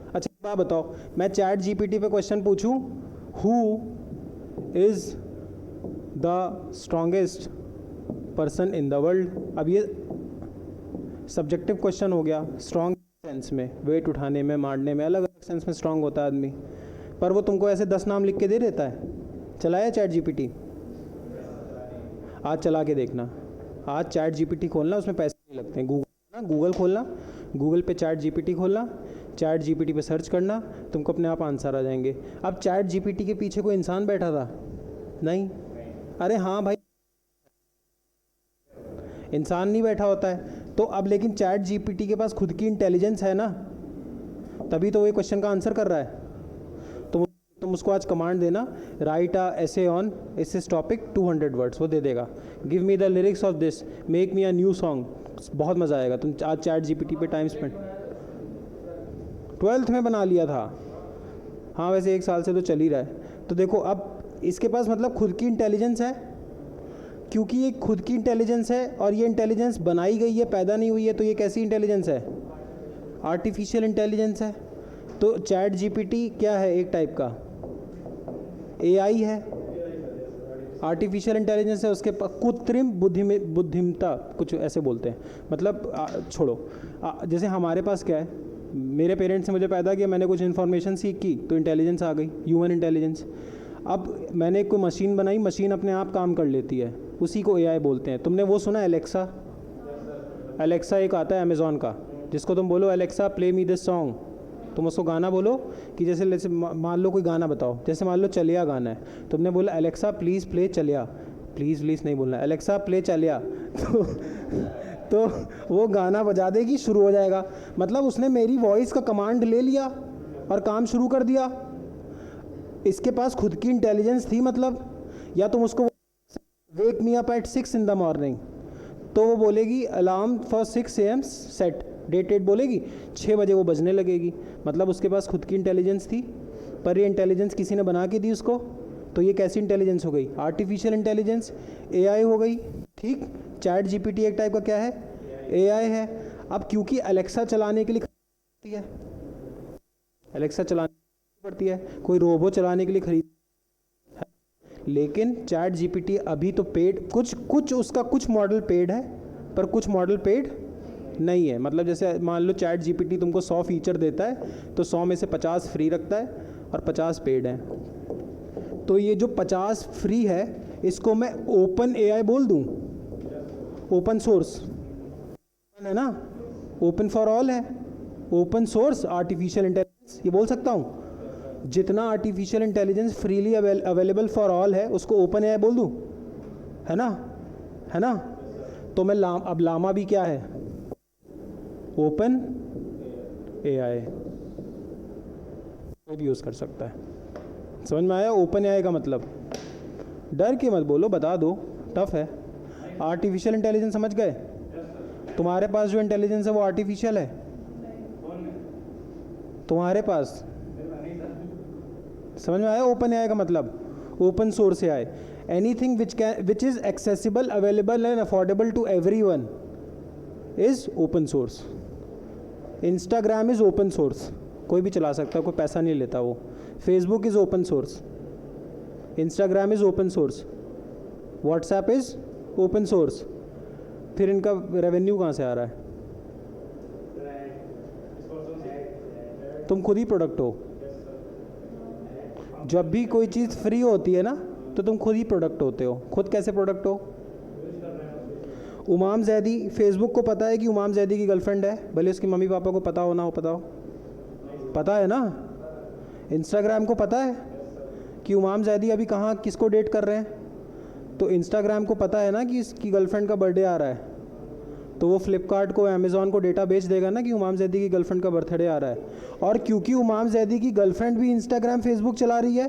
अच्छा एक बात बताओ, मैं चैट जीपीटी पे क्वेश्चन पूछूं, who is the strongest person in the world, अब ये सब्जेक्टिव क्वेश्चन हो गया। स्ट्रॉन्ग सेंस में, वेट उठाने में, मारने में, अलग अलग सेंस में स्ट्रॉन्ग होता है आदमी, पर वो तुमको ऐसे 10 नाम लिख के दे देता है। चलाया चैट जीपीटी? आज चला के देखना, आज चैट जीपीटी खोलना, उसमें पैसे नहीं लगते हैं। गूगल खोलना, गूगल पे चैट जीपीटी खोलना, चैट जीपीटी पे सर्च करना, तुमको अपने आप आंसर आ जाएंगे। अब चैट जीपीटी के पीछे कोई इंसान बैठा था? नहीं। अरे हाँ भाई, इंसान नहीं बैठा होता है। तो अब लेकिन चैट जीपीटी के पास खुद की इंटेलिजेंस है ना, तभी तो वो ये क्वेश्चन का आंसर कर रहा है। तुम उसको आज कमांड देना, राइट अ एसे ऑन इस टॉपिक 200 वर्ड्स, वो दे देगा। Give me the lyrics of this, make me a new song, बहुत मज़ा आएगा। तुम आज चैट जीपीटी पे टाइम स्पेंड 12th में बना लिया था, हाँ वैसे 1 साल से तो चल ही रहा है। तो देखो अब इसके पास मतलब खुद की इंटेलिजेंस है, क्योंकि ये खुद की इंटेलिजेंस है और ये इंटेलिजेंस बनाई गई है, पैदा नहीं हुई है। तो ये कैसी इंटेलिजेंस है? आर्टिफिशियल इंटेलिजेंस है। तो चैट जीपीटी क्या है? एक टाइप का एआई है, आर्टिफिशियल इंटेलिजेंस है। उसके पास कृत्रिम बुद्धिमत्ता, कुछ ऐसे बोलते हैं, मतलब छोड़ो। जैसे हमारे पास क्या है, मेरे पेरेंट्स ने मुझे पैदा किया, मैंने कुछ इन्फॉर्मेशन सीखी तो इंटेलिजेंस आ गई, ह्यूमन इंटेलिजेंस। अब मैंने कोई मशीन बनाई, मशीन अपने आप काम कर लेती है, उसी को एआई बोलते हैं। तुमने वो सुना एलेक्सा? एलेक्सा एक आता है अमेज़ॉन का, जिसको तुम बोलो Alexa play me this song, तुम उसको गाना बोलो कि जैसे मान लो कोई गाना बताओ, जैसे मान लो चलिया गाना है, तुमने बोला एलेक्सा प्लीज़ प्ले चलिया, प्लीज़ नहीं बोलना, एलेक्सा प्ले चलिया, तो वो गाना बजा देगी, शुरू हो जाएगा। मतलब उसने मेरी वॉइस का कमांड ले लिया और काम शुरू कर दिया। इसके पास खुद की इंटेलिजेंस थी। मतलब या तुम उसको wake me up at 6 in the morning, तो वो बोलेगी alarm for 6 AM set, date बोलेगी, 6 बजे वो बजने लगेगी। मतलब उसके पास खुद की इंटेलिजेंस थी, पर ये इंटेलिजेंस किसी ने बना के दी उसको। तो ये कैसी इंटेलिजेंस हो गई? आर्टिफिशियल इंटेलिजेंस, एआई हो गई। ठीक, चैट जीपीटी एक टाइप का क्या है? एआई है। अब क्योंकि अलेक्सा चलाने के लिए पड़ती है, अलेक्सा चलाने पड़ती है, कोई रोबो चलाने के लिए खरीद, लेकिन चैट जीपीटी अभी तो पेड, कुछ उसका कुछ मॉडल पेड है, पर कुछ मॉडल पेड नहीं है। मतलब जैसे मान लो चैट जीपीटी तुमको 100 फीचर देता है, तो 100 में से 50 फ्री रखता है और 50 पेड है। तो ये जो 50 फ्री है, इसको मैं ओपन एआई बोल दूं, ओपन सोर्स है ना, ओपन फॉर ऑल है, ओपन सोर्स आर्टिफिशियल इंटेलिजेंस, ये बोल सकता हूँ। जितना artificial intelligence freely available for all है, उसको ओपन एआई बोल दूं, है ना, है ना। तो मैं अब लामा भी क्या है? ओपन एआई, कोई भी यूज़ कर सकता है। समझ में आया ओपन एआई का मतलब? डर के मत बोलो, बता दो, टफ है। आर्टिफिशियल इंटेलिजेंस समझ गए? तुम्हारे पास जो इंटेलिजेंस है वो आर्टिफिशियल है तुम्हारे पास। समझ में आया ओपन एआई का मतलब? Open source AI, anything which is accessible, available and affordable to everyone is open source. Instagram is open source, कोई भी चला सकता है, कोई पैसा नहीं लेता वो। Facebook is open source, Instagram is open source, WhatsApp is open source. फिर इनका रेवेन्यू कहाँ से आ रहा है? तुम खुद ही प्रोडक्ट हो। जब भी कोई चीज़ फ्री होती है ना तो तुम खुद ही प्रोडक्ट होते हो। खुद कैसे प्रोडक्ट हो? उमाम जैदी, फेसबुक को पता है कि उमाम जैदी की गर्लफ्रेंड है, भले उसकी मम्मी पापा को पता हो ना हो, पता है ना। इंस्टाग्राम को पता है कि उमाम जैदी अभी कहाँ किसको डेट कर रहे हैं, तो इंस्टाग्राम को पता है ना कि इसकी गर्लफ्रेंड का बर्थडे आ रहा है, तो वो फ्लिपकार्ट को, अमेज़ॉन को डेटा बेच देगा ना कि उमाम जैदी की गर्लफ्रेंड का बर्थडे आ रहा है। और क्योंकि उमाम जैदी की गर्लफ्रेंड भी इंस्टाग्राम फेसबुक चला रही है,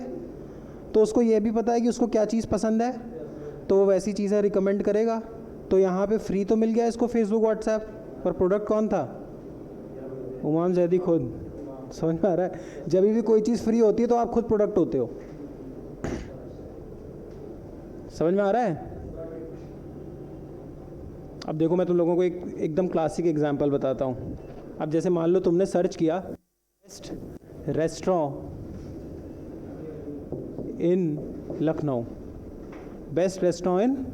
तो उसको ये भी पता है कि उसको क्या चीज़ पसंद है, तो वो वैसी चीज़ें रिकमेंड करेगा। तो यहाँ पे फ्री तो मिल गया इसको फेसबुक व्हाट्सएप, पर प्रोडक्ट कौन था? उमाम जैदी खुद। समझ में आ रहा है? जब भी कोई चीज़ फ्री होती है तो आप खुद प्रोडक्ट होते हो। समझ में आ रहा है? अब देखो मैं तुम लोगों को एकदम क्लासिक एग्जांपल बताता हूँ। अब जैसे मान लो तुमने सर्च किया best restaurant in Lucknow, best restaurant in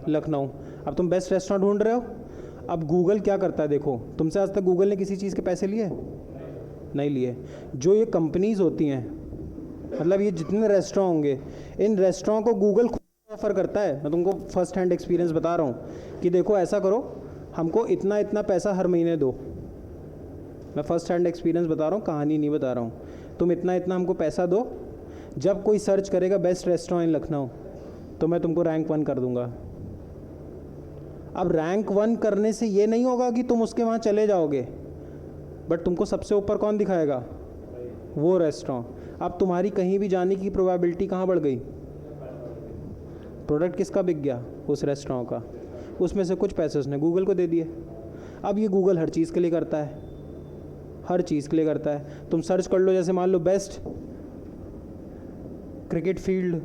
Lucknow. अब तुम बेस्ट रेस्टोरेंट ढूंढ रहे हो। अब गूगल क्या करता है? देखो, तुमसे आज तक गूगल ने किसी चीज़ के पैसे लिए? नहीं लिए। जो ये कंपनीज़ होती हैं, मतलब ये जितने रेस्टोरेंट होंगे, इन रेस्टोरेंट को गूगल ऑफ़र करता है। मैं तुमको फर्स्ट हैंड एक्सपीरियंस बता रहा हूँ कि देखो ऐसा करो, हमको इतना इतना पैसा हर महीने दो। मैं फर्स्ट हैंड एक्सपीरियंस बता रहा हूँ, कहानी नहीं बता रहा हूँ। तुम इतना इतना हमको पैसा दो, जब कोई सर्च करेगा बेस्ट रेस्टोरेंट इन लखनऊ, तो मैं तुमको रैंक 1 कर दूंगा। अब रैंक 1 करने से ये नहीं होगा कि तुम उसके वहाँ चले जाओगे, बट तुमको सबसे ऊपर कौन दिखाएगा? वो रेस्टोरेंट। अब तुम्हारी कहीं भी जाने की प्रोबेबिलिटी कहाँ बढ़ गई? प्रोडक्ट किसका बिक गया? उस रेस्टोरेंट का। उसमें से कुछ पैसे उसने गूगल को दे दिए। अब ये गूगल हर चीज़ के लिए करता है, हर चीज़ के लिए करता है। तुम सर्च कर लो, जैसे मान लो बेस्ट क्रिकेट फील्ड,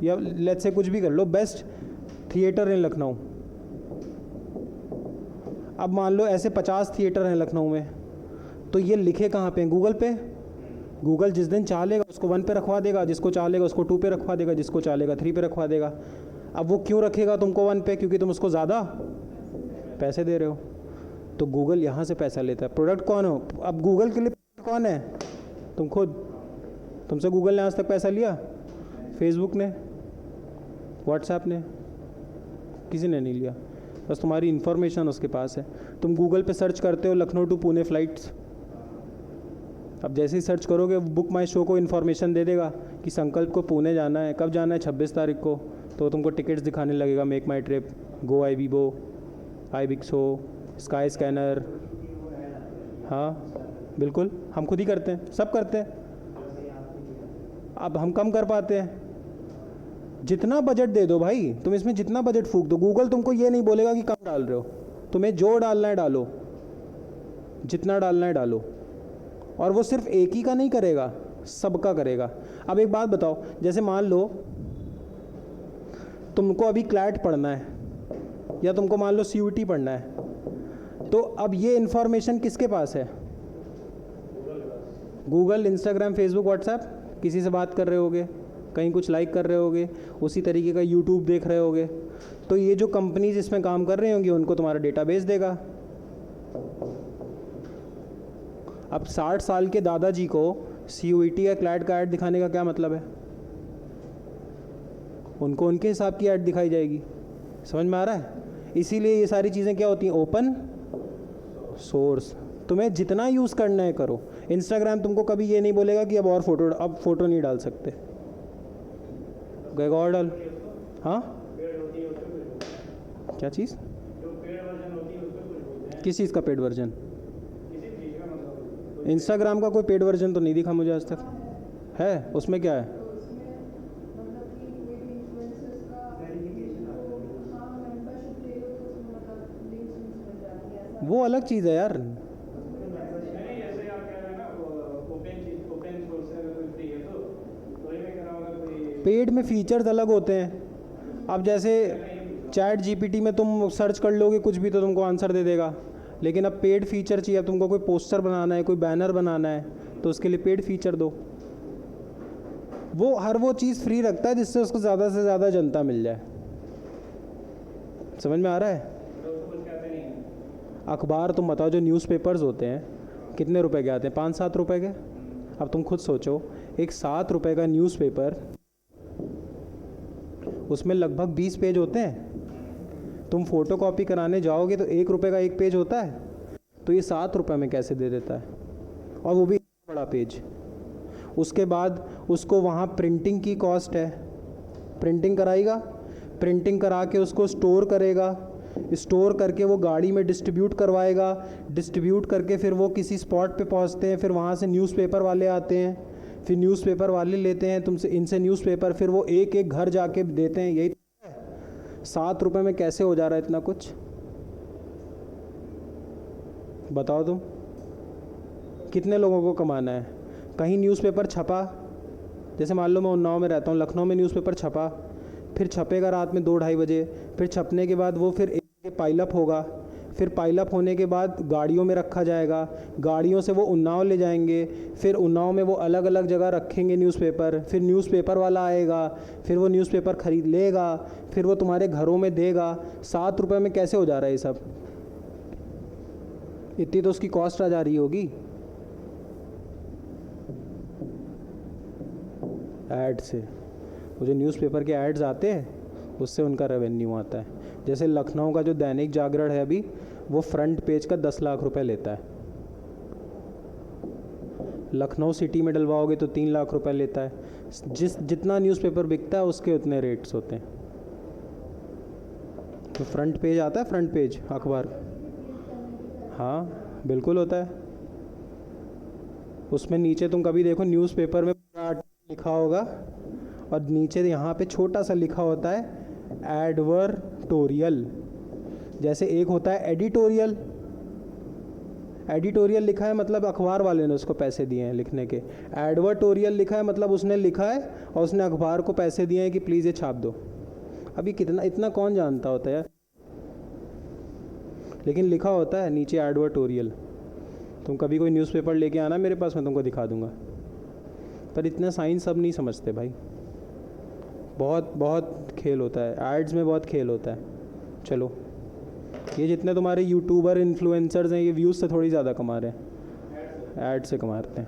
या लेट्स से कुछ भी कर लो, बेस्ट थिएटर इन लखनऊ। अब मान लो ऐसे 50 थिएटर हैं लखनऊ में, तो ये लिखे कहाँ पे? गूगल पे। गूगल जिस दिन चाहेगा उसको 1 पे रखवा देगा, जिसको चाहेगा उसको 2 पे रखवा देगा, जिसको चाहेगा 3 पे रखवा देगा। अब वो क्यों रखेगा तुमको 1 पे? क्योंकि तुम उसको ज़्यादा पैसे दे रहे हो। तो गूगल यहाँ से पैसा लेता है। प्रोडक्ट कौन हो? अब गूगल के लिए कौन है? तुम खुद। तुमसे गूगल ने आज तक पैसा लिया? फेसबुक ने, व्हाट्सएप ने, किसी ने नहीं लिया। बस तुम्हारी इन्फॉर्मेशन उसके पास है। तुम गूगल पे सर्च करते हो लखनऊ टू पुणे फ़्लाइट्स। अब जैसे ही सर्च करोगे, बुक माई शो को इन्फॉर्मेशन दे देगा कि संकल्प को पुणे जाना है। कब जाना है? 26 तारीख को। तो तुमको टिकट्स दिखाने लगेगा, मेक माई ट्रिप, गो आई बीबो, आई बिक्सो, स्काई स्कैनर। हाँ बिल्कुल, हम खुद ही करते हैं, सब करते हैं। अब हम कम कर पाते हैं। जितना बजट दे दो भाई, तुम इसमें जितना बजट फूंक दो, गूगल तुमको ये नहीं बोलेगा कि कम डाल रहे हो। तुम्हें जो डालना है डालो, जितना डालना है डालो। और वो सिर्फ एक ही का नहीं करेगा, सबका करेगा। अब एक बात बताओ, जैसे मान लो तुमको अभी क्लैट पढ़ना है, या तुमको मान लो CUT पढ़ना है, तो अब ये इन्फॉर्मेशन किसके पास है? Google, Instagram, Facebook, WhatsApp. किसी से बात कर रहे होगे, कहीं कुछ लाइक कर रहे होगे, उसी तरीके का यूट्यूब देख रहे होगे, तो ये जो कंपनीज इसमें काम कर रही होंगी उनको तुम्हारा डेटाबेस देगा। अब 60 साल के दादाजी को CUT या क्लैट का ऐड दिखाने का क्या मतलब है? उनको उनके हिसाब की ऐड दिखाई जाएगी। समझ में आ रहा है? इसीलिए ये सारी चीज़ें क्या होती हैं? Open source. तुम्हें जितना यूज़ करना है करो। इंस्टाग्राम तुमको कभी ये नहीं बोलेगा कि अब फ़ोटो नहीं डाल सकते, गए और डाल। हाँ, क्या चीज़? किस चीज़ का पेड वर्जन? इंस्टाग्राम का कोई पेड वर्जन तो नहीं दिखा मुझे आज तक। है? उसमें क्या है? वो अलग चीज़ है यार। पेड में फीचर्स अलग होते हैं। अब जैसे चैट GPT में तुम सर्च कर लोगे कुछ भी तो तुमको आंसर दे देगा, लेकिन अब पेड फीचर चाहिए। अब तुमको कोई पोस्टर बनाना है, कोई बैनर बनाना है, तो उसके लिए पेड फीचर दो। वो चीज़ फ्री रखता है जिससे उसको ज़्यादा से ज़्यादा जनता मिल जाए। समझ में आ रहा है? अखबार तुम बताओ, जो न्यूज़पेपर्स होते हैं कितने रुपए के आते हैं? 5-7 रुपए के। अब तुम खुद सोचो, एक 7 रुपये का न्यूज़पेपर, उसमें लगभग 20 पेज होते हैं। तुम फोटो कॉपी कराने जाओगे तो 1 रुपये का एक पेज होता है, तो ये 7 रुपये में कैसे दे देता है, और वो भी बड़ा पेज। उसके बाद उसको वहाँ प्रिंटिंग की कॉस्ट है, प्रिंटिंग कराएगा, प्रिंटिंग करा के उसको स्टोर करेगा, स्टोर करके वो गाड़ी में डिस्ट्रीब्यूट करवाएगा, डिस्ट्रीब्यूट करके फिर वो किसी स्पॉट पे पहुंचते हैं, फिर वहाँ से न्यूज़पेपर वाले आते हैं, फिर न्यूज़पेपर वाले लेते हैं तुमसे, इनसे न्यूज़पेपर, फिर वो एक एक घर जाके देते हैं। यही 7 रुपये में कैसे हो जा रहा है इतना कुछ, बताओ तुम। कितने लोगों को कमाना है? कहीं न्यूज़पेपर छपा, जैसे मान लो मैं उन्नाव में रहता हूँ, लखनऊ में न्यूज़पेपर छपा, फिर छपेगा रात में 2-2:30 बजे, फिर छपने के बाद वो फिर एक पाइलअप होगा, फिर पाइलअप होने के बाद गाड़ियों में रखा जाएगा, गाड़ियों से वो उन्नाव ले जाएंगे, फिर उन्नाव में वो अलग अलग जगह रखेंगे न्यूज़पेपर, फिर न्यूज़पेपर वाला आएगा, फिर वो न्यूज़पेपर ख़रीद लेगा, फिर वो तुम्हारे घरों में देगा। 7 रुपये में कैसे हो जा रहा है ये सब? इतनी तो उसकी कॉस्ट आ जा रही होगी ऐड से। वो जो न्यूज़पेपर के एड्स आते हैं उससे उनका रेवेन्यू आता है। जैसे लखनऊ का जो दैनिक जागरण है अभी, वो फ्रंट पेज का 10 लाख रुपए लेता है। लखनऊ सिटी में डलवाओगे तो 3 लाख रुपए लेता है। जितना न्यूज़पेपर बिकता है उसके उतने रेट्स होते हैं। तो फ्रंट पेज आता है, फ्रंट पेज अखबार, हाँ बिल्कुल होता है। उसमें नीचे तुम कभी देखो न्यूज़पेपर में लिखा होगा, और नीचे यहाँ पे छोटा सा लिखा होता है एडवर्टोरियल। जैसे एक होता है एडिटोरियल, एडिटोरियल लिखा है मतलब अखबार वाले ने उसको पैसे दिए हैं लिखने के। एडवर्टोरियल लिखा है मतलब उसने लिखा है और उसने अखबार को पैसे दिए हैं कि प्लीज़ ये छाप दो। अभी कितना, इतना कौन जानता होता है यार, लेकिन लिखा होता है नीचे एडवर्टोरियल। तुम कभी कोई न्यूज़पेपर लेके आना मेरे पास, मैं तुमको दिखा दूंगा। पर इतना साइंस सब नहीं समझते भाई, बहुत बहुत खेल होता है एड्स में, बहुत खेल होता है। चलो, ये जितने तुम्हारे यूट्यूबर इन्फ्लुएंसर्स हैं ये व्यूज़ से थोड़ी ज़्यादा कमा रहे हैं, ऐड से कमाते हैं।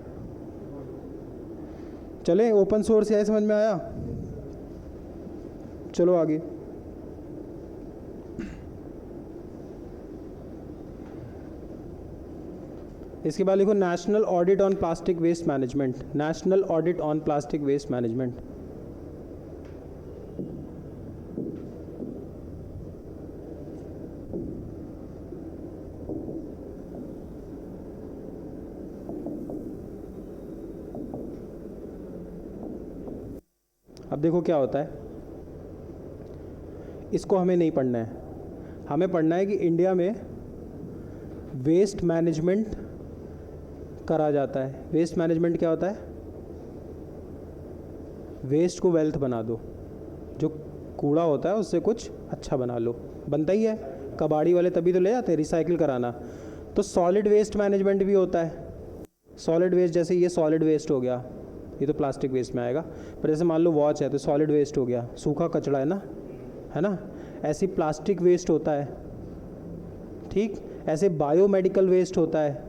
चले, ओपन सोर्स है, समझ में आया? चलो आगे। इसके बाद लिखो national audit on plastic waste management. National audit on plastic waste management. अब देखो क्या होता है, इसको हमें नहीं पढ़ना है, हमें पढ़ना है कि इंडिया में वेस्ट मैनेजमेंट करा जाता है। वेस्ट मैनेजमेंट क्या होता है? वेस्ट को वेल्थ बना दो, जो कूड़ा होता है उससे कुछ अच्छा बना लो, बनता ही है। कबाड़ी वाले तभी तो ले जाते हैं रिसाइकिल कराना। तो सॉलिड वेस्ट मैनेजमेंट भी होता है। सॉलिड वेस्ट, जैसे ये सॉलिड वेस्ट हो गया, ये तो प्लास्टिक वेस्ट में आएगा, पर जैसे मान लो वॉच है तो सॉलिड वेस्ट हो गया, सूखा कचरा है ना। ऐसी प्लास्टिक वेस्ट होता है, ठीक। ऐसे बायोमेडिकल वेस्ट होता है,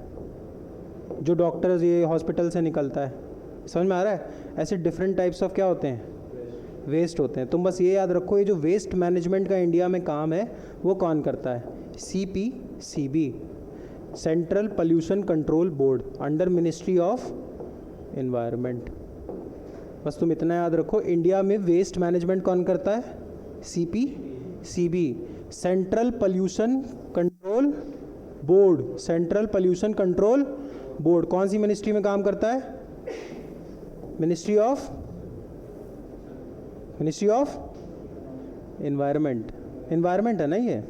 जो डॉक्टर्स ये हॉस्पिटल से निकलता है, समझ में आ रहा है? ऐसे डिफरेंट टाइप्स ऑफ क्या होते हैं, वेस्ट होते हैं। तुम बस ये याद रखो, ये जो वेस्ट मैनेजमेंट का इंडिया में काम है वो कौन करता है? CPCB, central pollution control board, under ministry of environment. बस तुम इतना याद रखो, इंडिया में वेस्ट मैनेजमेंट कौन करता है? CPCB, central pollution control board. Central pollution control board कौन सी मिनिस्ट्री में काम करता है? Ministry of environment. एनवायरनमेंट है ना ये,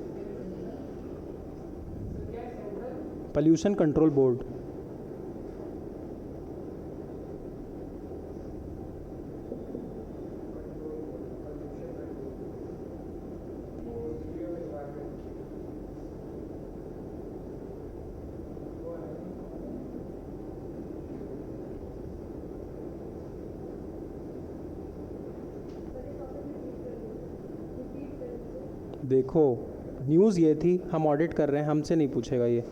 पोल्यूशन कंट्रोल बोर्ड। देखो, न्यूज़ ये थी, हम ऑडिट कर रहे हैं, हमसे नहीं पूछेगा ये।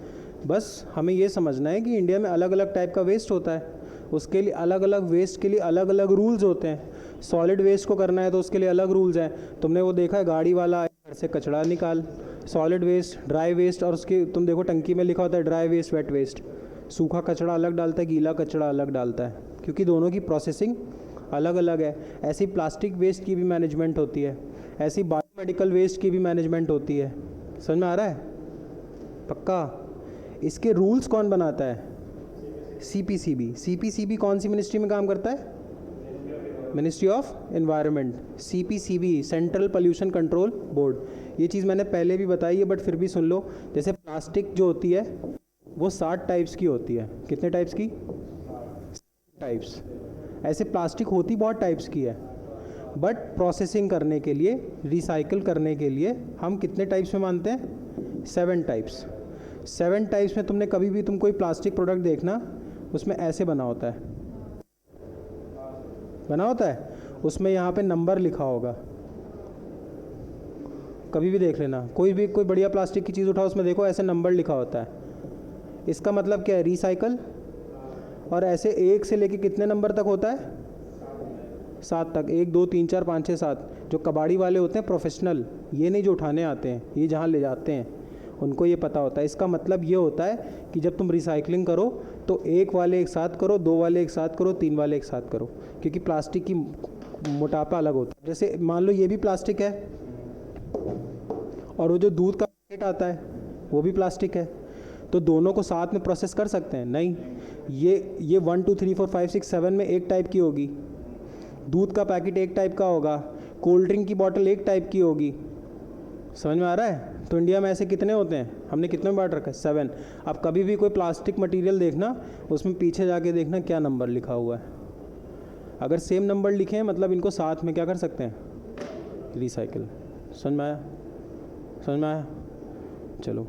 बस हमें ये समझना है कि इंडिया में अलग अलग टाइप का वेस्ट होता है, उसके लिए अलग अलग वेस्ट के लिए अलग अलग रूल्स होते हैं। सॉलिड वेस्ट को करना है तो उसके लिए अलग रूल्स हैं। तुमने वो देखा है, गाड़ी वाला घर से कचरा निकाल, सॉलिड वेस्ट, ड्राई वेस्ट, और उसकी तुम देखो टंकी में लिखा होता है ड्राई वेस्ट, वेट वेस्ट। सूखा कचरा अलग डालता है, गीला कचरा अलग डालता है, क्योंकि दोनों की प्रोसेसिंग अलग अलग है। ऐसी प्लास्टिक वेस्ट की भी मैनेजमेंट होती है, ऐसी बायोमेडिकल वेस्ट की भी मैनेजमेंट होती है। समझ में आ रहा है? पक्का? इसके रूल्स कौन बनाता है? सीपीसीबी। सीपीसीबी कौन सी मिनिस्ट्री में काम करता है? Ministry of environment. CPCB, central pollution control board. ये चीज़ मैंने पहले भी बताई है, बट फिर भी सुन लो। जैसे प्लास्टिक जो होती है वो 60 टाइप्स की होती है। कितने टाइप्स की? टाइप्स। ऐसे प्लास्टिक होती बहुत टाइप्स की है, बट प्रोसेसिंग करने के लिए, रिसाइकिल करने के लिए हम कितने टाइप्स में मानते हैं? 7 टाइप्स। 7 टाइप्स में तुमने कभी भी तुम कोई प्लास्टिक प्रोडक्ट देखना, उसमें ऐसे बना होता है, बना होता है, उसमें यहाँ पे नंबर लिखा होगा। कभी भी देख लेना, कोई बढ़िया प्लास्टिक की चीज़ उठाओ, उसमें देखो ऐसे नंबर लिखा होता है। इसका मतलब क्या है? रिसाइकल। और ऐसे 1 से लेके कितने नंबर तक होता है? 7 तक। 1 2 3 4 5 6 7। जो कबाड़ी वाले होते हैं प्रोफेशनल, ये नहीं जो उठाने आते हैं, ये जहाँ ले जाते हैं उनको ये पता होता है। इसका मतलब ये होता है कि जब तुम रिसाइकलिंग करो तो 1 वाले एक साथ करो, 2 वाले एक साथ करो, 3 वाले एक साथ करो, क्योंकि प्लास्टिक की मोटापा अलग होता है। जैसे मान लो ये भी प्लास्टिक है, और वो जो दूध का पैकेट आता है वो भी प्लास्टिक है, तो दोनों को साथ में प्रोसेस कर सकते हैं? नहीं। ये 1 2 3 4 5 6 7 में एक टाइप की होगी, दूध का पैकेट एक टाइप का होगा, कोल्ड ड्रिंक की बॉटल एक टाइप की होगी। समझ में आ रहा है? तो इंडिया में ऐसे कितने होते हैं? हमने कितने में बांट रखा है? 7। अब कभी भी कोई प्लास्टिक मटेरियल देखना, उसमें पीछे जाके देखना क्या नंबर लिखा हुआ है। अगर सेम नंबर लिखे हैं मतलब इनको साथ में क्या कर सकते हैं? रिसाइकिल। समझ में आया? समझ में आया? चलो,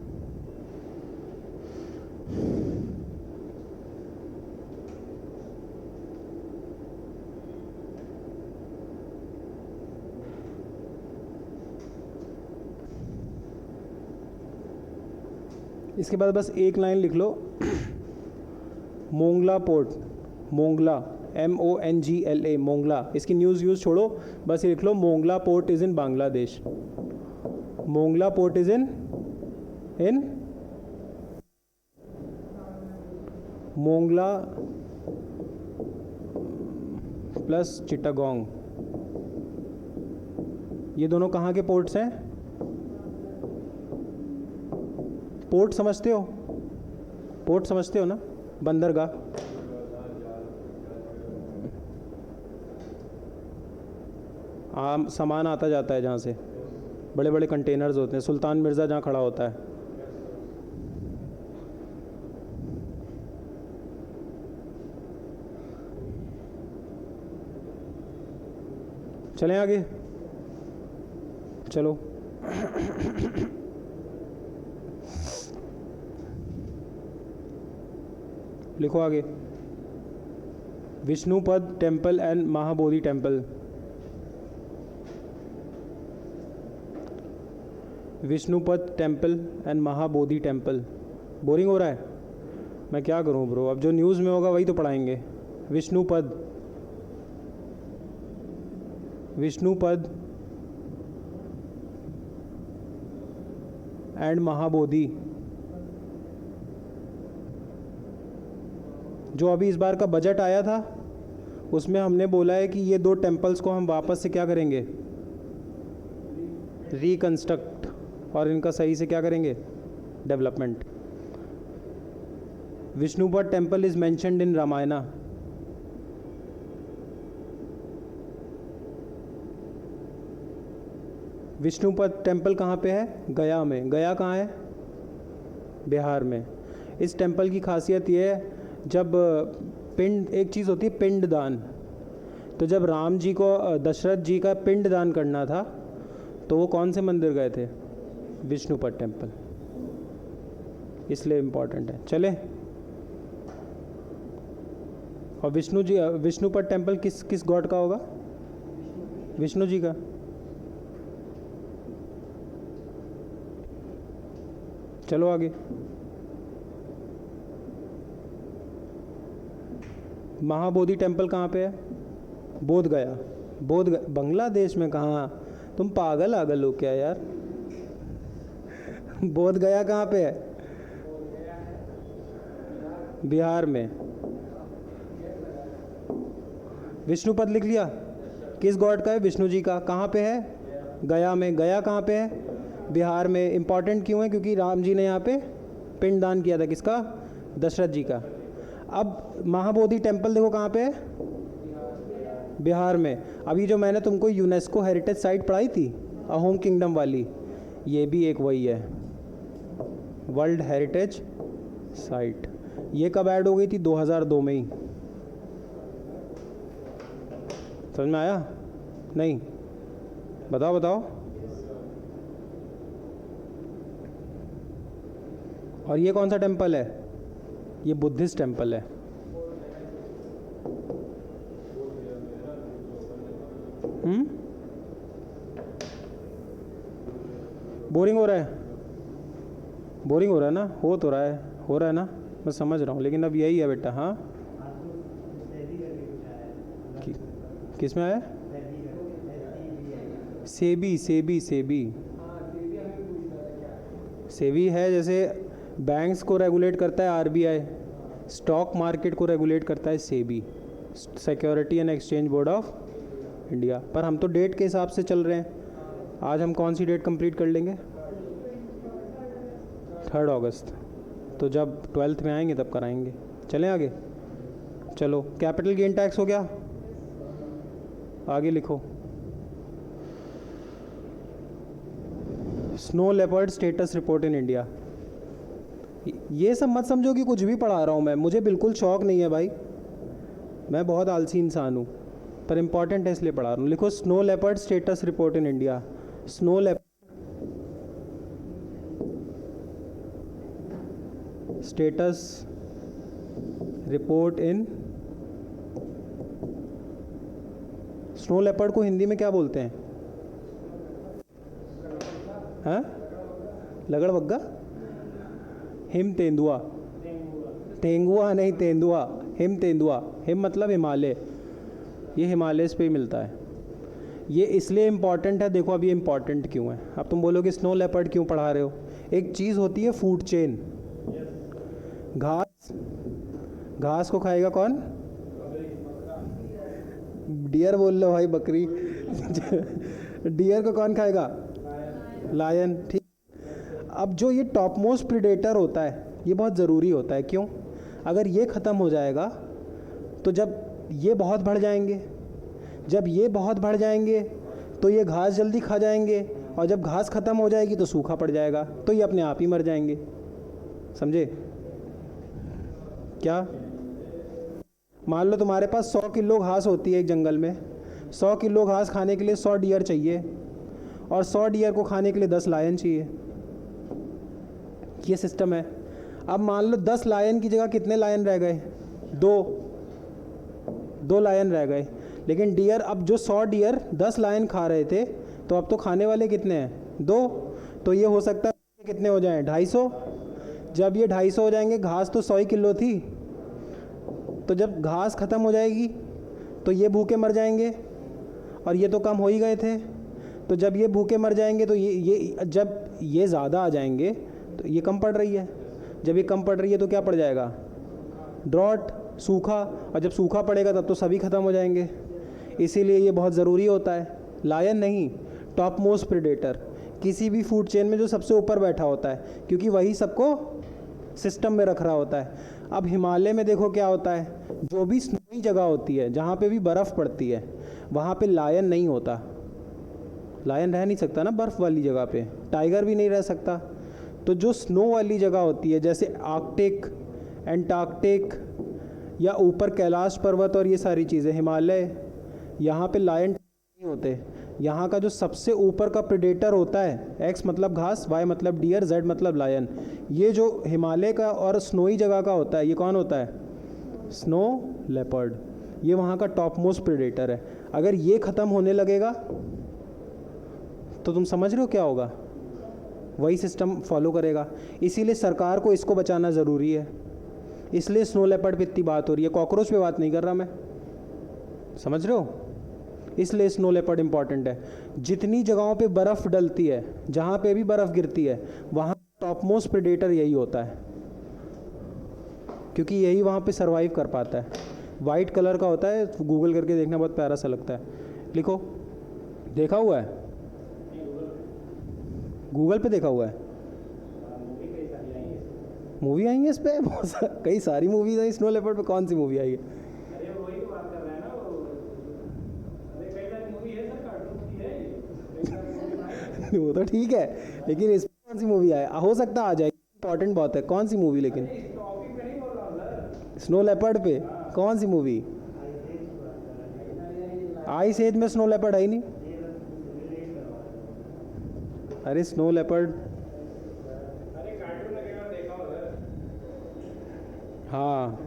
इसके बाद बस एक लाइन लिख लो, मोंगला पोर्ट। मोंगला, MONGLA, मोंगला। इसकी न्यूज़ छोड़ो, बस ये लिख लो, Mongla port is in Bangladesh. Mongla port is in Mongla plus Chittagong, ये दोनों कहाँ के पोर्ट्स हैं? पोर्ट समझते हो? पोर्ट समझते हो ना? बंदरगाह। आम सामान आता जाता है जहाँ से, बड़े बड़े कंटेनर्स होते हैं। सुल्तान मिर्ज़ा जहाँ खड़ा होता है, चलें आगे, चलो। लिखो आगे, Vishnupad temple and Mahabodhi temple. Vishnupad temple and Mahabodhi temple. Boring हो रहा है? मैं क्या करूं ब्रो, अब जो न्यूज़ में होगा वही तो पढ़ाएंगे। विष्णुपद, विष्णुपद एंड महाबोधि। जो अभी इस बार का बजट आया था उसमें हमने बोला है कि ये 2 टेम्पल्स को हम वापस से क्या करेंगे? रिकंस्ट्रक्ट, और इनका सही से क्या करेंगे? Development. Vishnupad temple is mentioned in Ramayana. Vishnupad temple कहाँ पे है? गया में। गया कहाँ है? बिहार में। इस टेम्पल की खासियत ये है, जब पिंड, एक चीज़ होती है पिंड दान, तो जब राम जी को दशरथ जी का पिंड दान करना था तो वो कौन से मंदिर गए थे? विष्णुपद टेम्पल। इसलिए इम्पोर्टेंट है। चले, और विष्णुपद टेम्पल किस गॉड का होगा? विष्णु जी का। चलो आगे, महाबोधि टेम्पल कहाँ पे है? बोध गया। बांग्लादेश में कहाँ? तुम पागल आगल हो क्या यार? बोध गया कहाँ पे है? बिहार में। विष्णुपद लिख लिया, किस गॉड का है? विष्णु जी का। कहाँ पे है? गया में। गया कहाँ पे है? बिहार में। इम्पॉर्टेंट क्यों है? क्योंकि राम जी ने यहाँ पे पिंडदान किया था। किसका? दशरथ जी का। अब महाबोधि टेम्पल देखो कहाँ पे है? बिहार में। अभी जो मैंने तुमको यूनेस्को हेरिटेज साइट पढ़ाई थी, अहोम किंगडम वाली, ये भी एक वही है, वर्ल्ड हेरिटेज साइट। ये कब ऐड हो गई थी? 2002 में ही। समझ में आया? नहीं? बताओ बताओ। और ये कौन सा टेम्पल है? ये बुद्धिस्ट टेम्पल है। बोरिंग हो रहा है? बोरिंग हो रहा है ना? हो तो रहा है, हो रहा है ना, मैं समझ रहा हूँ, लेकिन अब यही है बेटा। हाँ, किस में आया? सेबी। सेबी सेबी सेबी है, जैसे बैंक्स को रेगुलेट करता है आरबीआई, स्टॉक मार्केट को रेगुलेट करता है SEBI, security and exchange board of India. पर हम तो डेट के हिसाब से चल रहे हैं। आज हम कौन सी डेट कंप्लीट कर लेंगे? 3 अगस्त। तो जब 12th में आएंगे तब कराएंगे। चलें आगे? चलो, कैपिटल गेन टैक्स हो गया, आगे लिखो। Snow leopard status report in India. ये सब मत समझो कि कुछ भी पढ़ा रहा हूँ मैं, मुझे बिल्कुल शौक नहीं है भाई, मैं बहुत आलसी इंसान हूँ, पर इम्पॉर्टेंट है इसलिए पढ़ा रहा हूँ। लिखो snow leopard status report in India. Snow leopard status report in. Snow leopard को हिंदी में क्या बोलते हैं? हाँ, लगड़बग्गा, हिम तेंदुआ। तेंदुआ नहीं, तेंदुआ, हिम तेंदुआ। हिम मतलब हिमालय, ये हिमालय पे ही मिलता है। ये इसलिए इम्पॉर्टेंट है, देखो अब ये इम्पॉर्टेंट क्यों है। अब तुम बोलोगे स्नो लेपर्ड क्यों पढ़ा रहे हो? एक चीज़ होती है फूड चेन। घास, घास को खाएगा कौन? डियर बोल लो भाई, बकरी। डियर को कौन खाएगा? लायन। ठीक। अब जो ये टॉप मोस्ट प्रीडेटर होता है, ये बहुत ज़रूरी होता है। क्यों? अगर ये ख़त्म हो जाएगा तो जब ये बहुत बढ़ जाएंगे, जब ये बहुत बढ़ जाएंगे तो ये घास जल्दी खा जाएंगे, और जब घास ख़त्म हो जाएगी तो सूखा पड़ जाएगा, तो ये अपने आप ही मर जाएंगे। समझे क्या? मान लो तुम्हारे पास 100 किलो घास होती है एक जंगल में। 100 किलो घास खाने के लिए 100 डियर चाहिए, और 100 डियर को खाने के लिए 10 लायन चाहिए। ये सिस्टम है। अब मान लो 10 लायन की जगह कितने लायन रह गए? 2 लायन रह गए। लेकिन डियर, अब जो 100 डियर 10 लायन खा रहे थे, तो अब तो खाने वाले कितने हैं? 2। तो ये हो सकता है कितने हो जाएं? 250। जब ये 250 हो जाएंगे, घास तो 100 किलो थी, तो जब घास ख़त्म हो जाएगी तो ये भूखे मर जाएंगे, और ये तो कम हो ही गए थे। तो जब ये भूखे मर जाएंगे तो ये जब ये ज़्यादा आ जाएंगे तो ये कम पड़ रही है, जब ये कम पड़ रही है तो क्या पड़ जाएगा? ड्रॉट, सूखा। और जब सूखा पड़ेगा तब तो सभी ख़त्म हो जाएंगे। इसीलिए ये बहुत ज़रूरी होता है। लायन नहीं, टॉप मोस्ट प्रेडेटर, किसी भी फूड चेन में जो सबसे ऊपर बैठा होता है, क्योंकि वही सबको सिस्टम में रख रहा होता है। अब हिमालय में देखो क्या होता है, जो भी स्नोई जगह होती है, जहाँ पे भी बर्फ़ पड़ती है, वहाँ पे लायन नहीं होता। लायन रह नहीं सकता ना बर्फ़ वाली जगह पे, टाइगर भी नहीं रह सकता। तो जो स्नो वाली जगह होती है, जैसे आर्कटिक, एंटार्कटिक, या ऊपर कैलाश पर्वत और ये सारी चीज़ें, हिमालय, यहाँ पे लायन नहीं होते। यहाँ का जो सबसे ऊपर का प्रेडेटर होता है, एक्स मतलब घास, वाई मतलब डियर, जेड मतलब लायन, ये जो हिमालय का और स्नोई जगह का होता है, ये कौन होता है? Snow leopard. ये वहाँ का टॉप मोस्ट प्रेडेटर है। अगर ये ख़त्म होने लगेगा तो तुम समझ रहे हो क्या होगा? वही सिस्टम फॉलो करेगा। इसीलिए सरकार को इसको बचाना ज़रूरी है। इसलिए स्नो लेपर्ड पे इतनी बात हो रही है, कॉकरोच पे बात नहीं कर रहा मैं, समझ रहे हो? इसलिए स्नो लेपर्ड इंपॉर्टेंट है। जितनी जगहों पे बर्फ़ डलती है, जहाँ पे भी बर्फ़ गिरती है, वहाँ टॉप मोस्ट प्रेडेटर यही होता है, क्योंकि यही वहाँ पे सरवाइव कर पाता है। वाइट कलर का होता है, गूगल करके देखना, बहुत प्यारा सा लगता है। लिखो, देखा हुआ है, गूगल पे देखा हुआ है। मूवी आई है इस पे कई सारी मूवीज आई स्नो लेपर्ड पे, कौन सी मूवी आई है? वो तो ठीक है, लेकिन इस पे कौन सी मूवी आए? हो सकता है आ जाए, इंपॉर्टेंट बहुत है। कौन सी मूवी? लेकिन स्नो लेपर्ड पे कौन सी मूवी? आइस एज में स्नो लेपर्ड है ही नहीं। अरे स्नो लेपर्ड, हाँ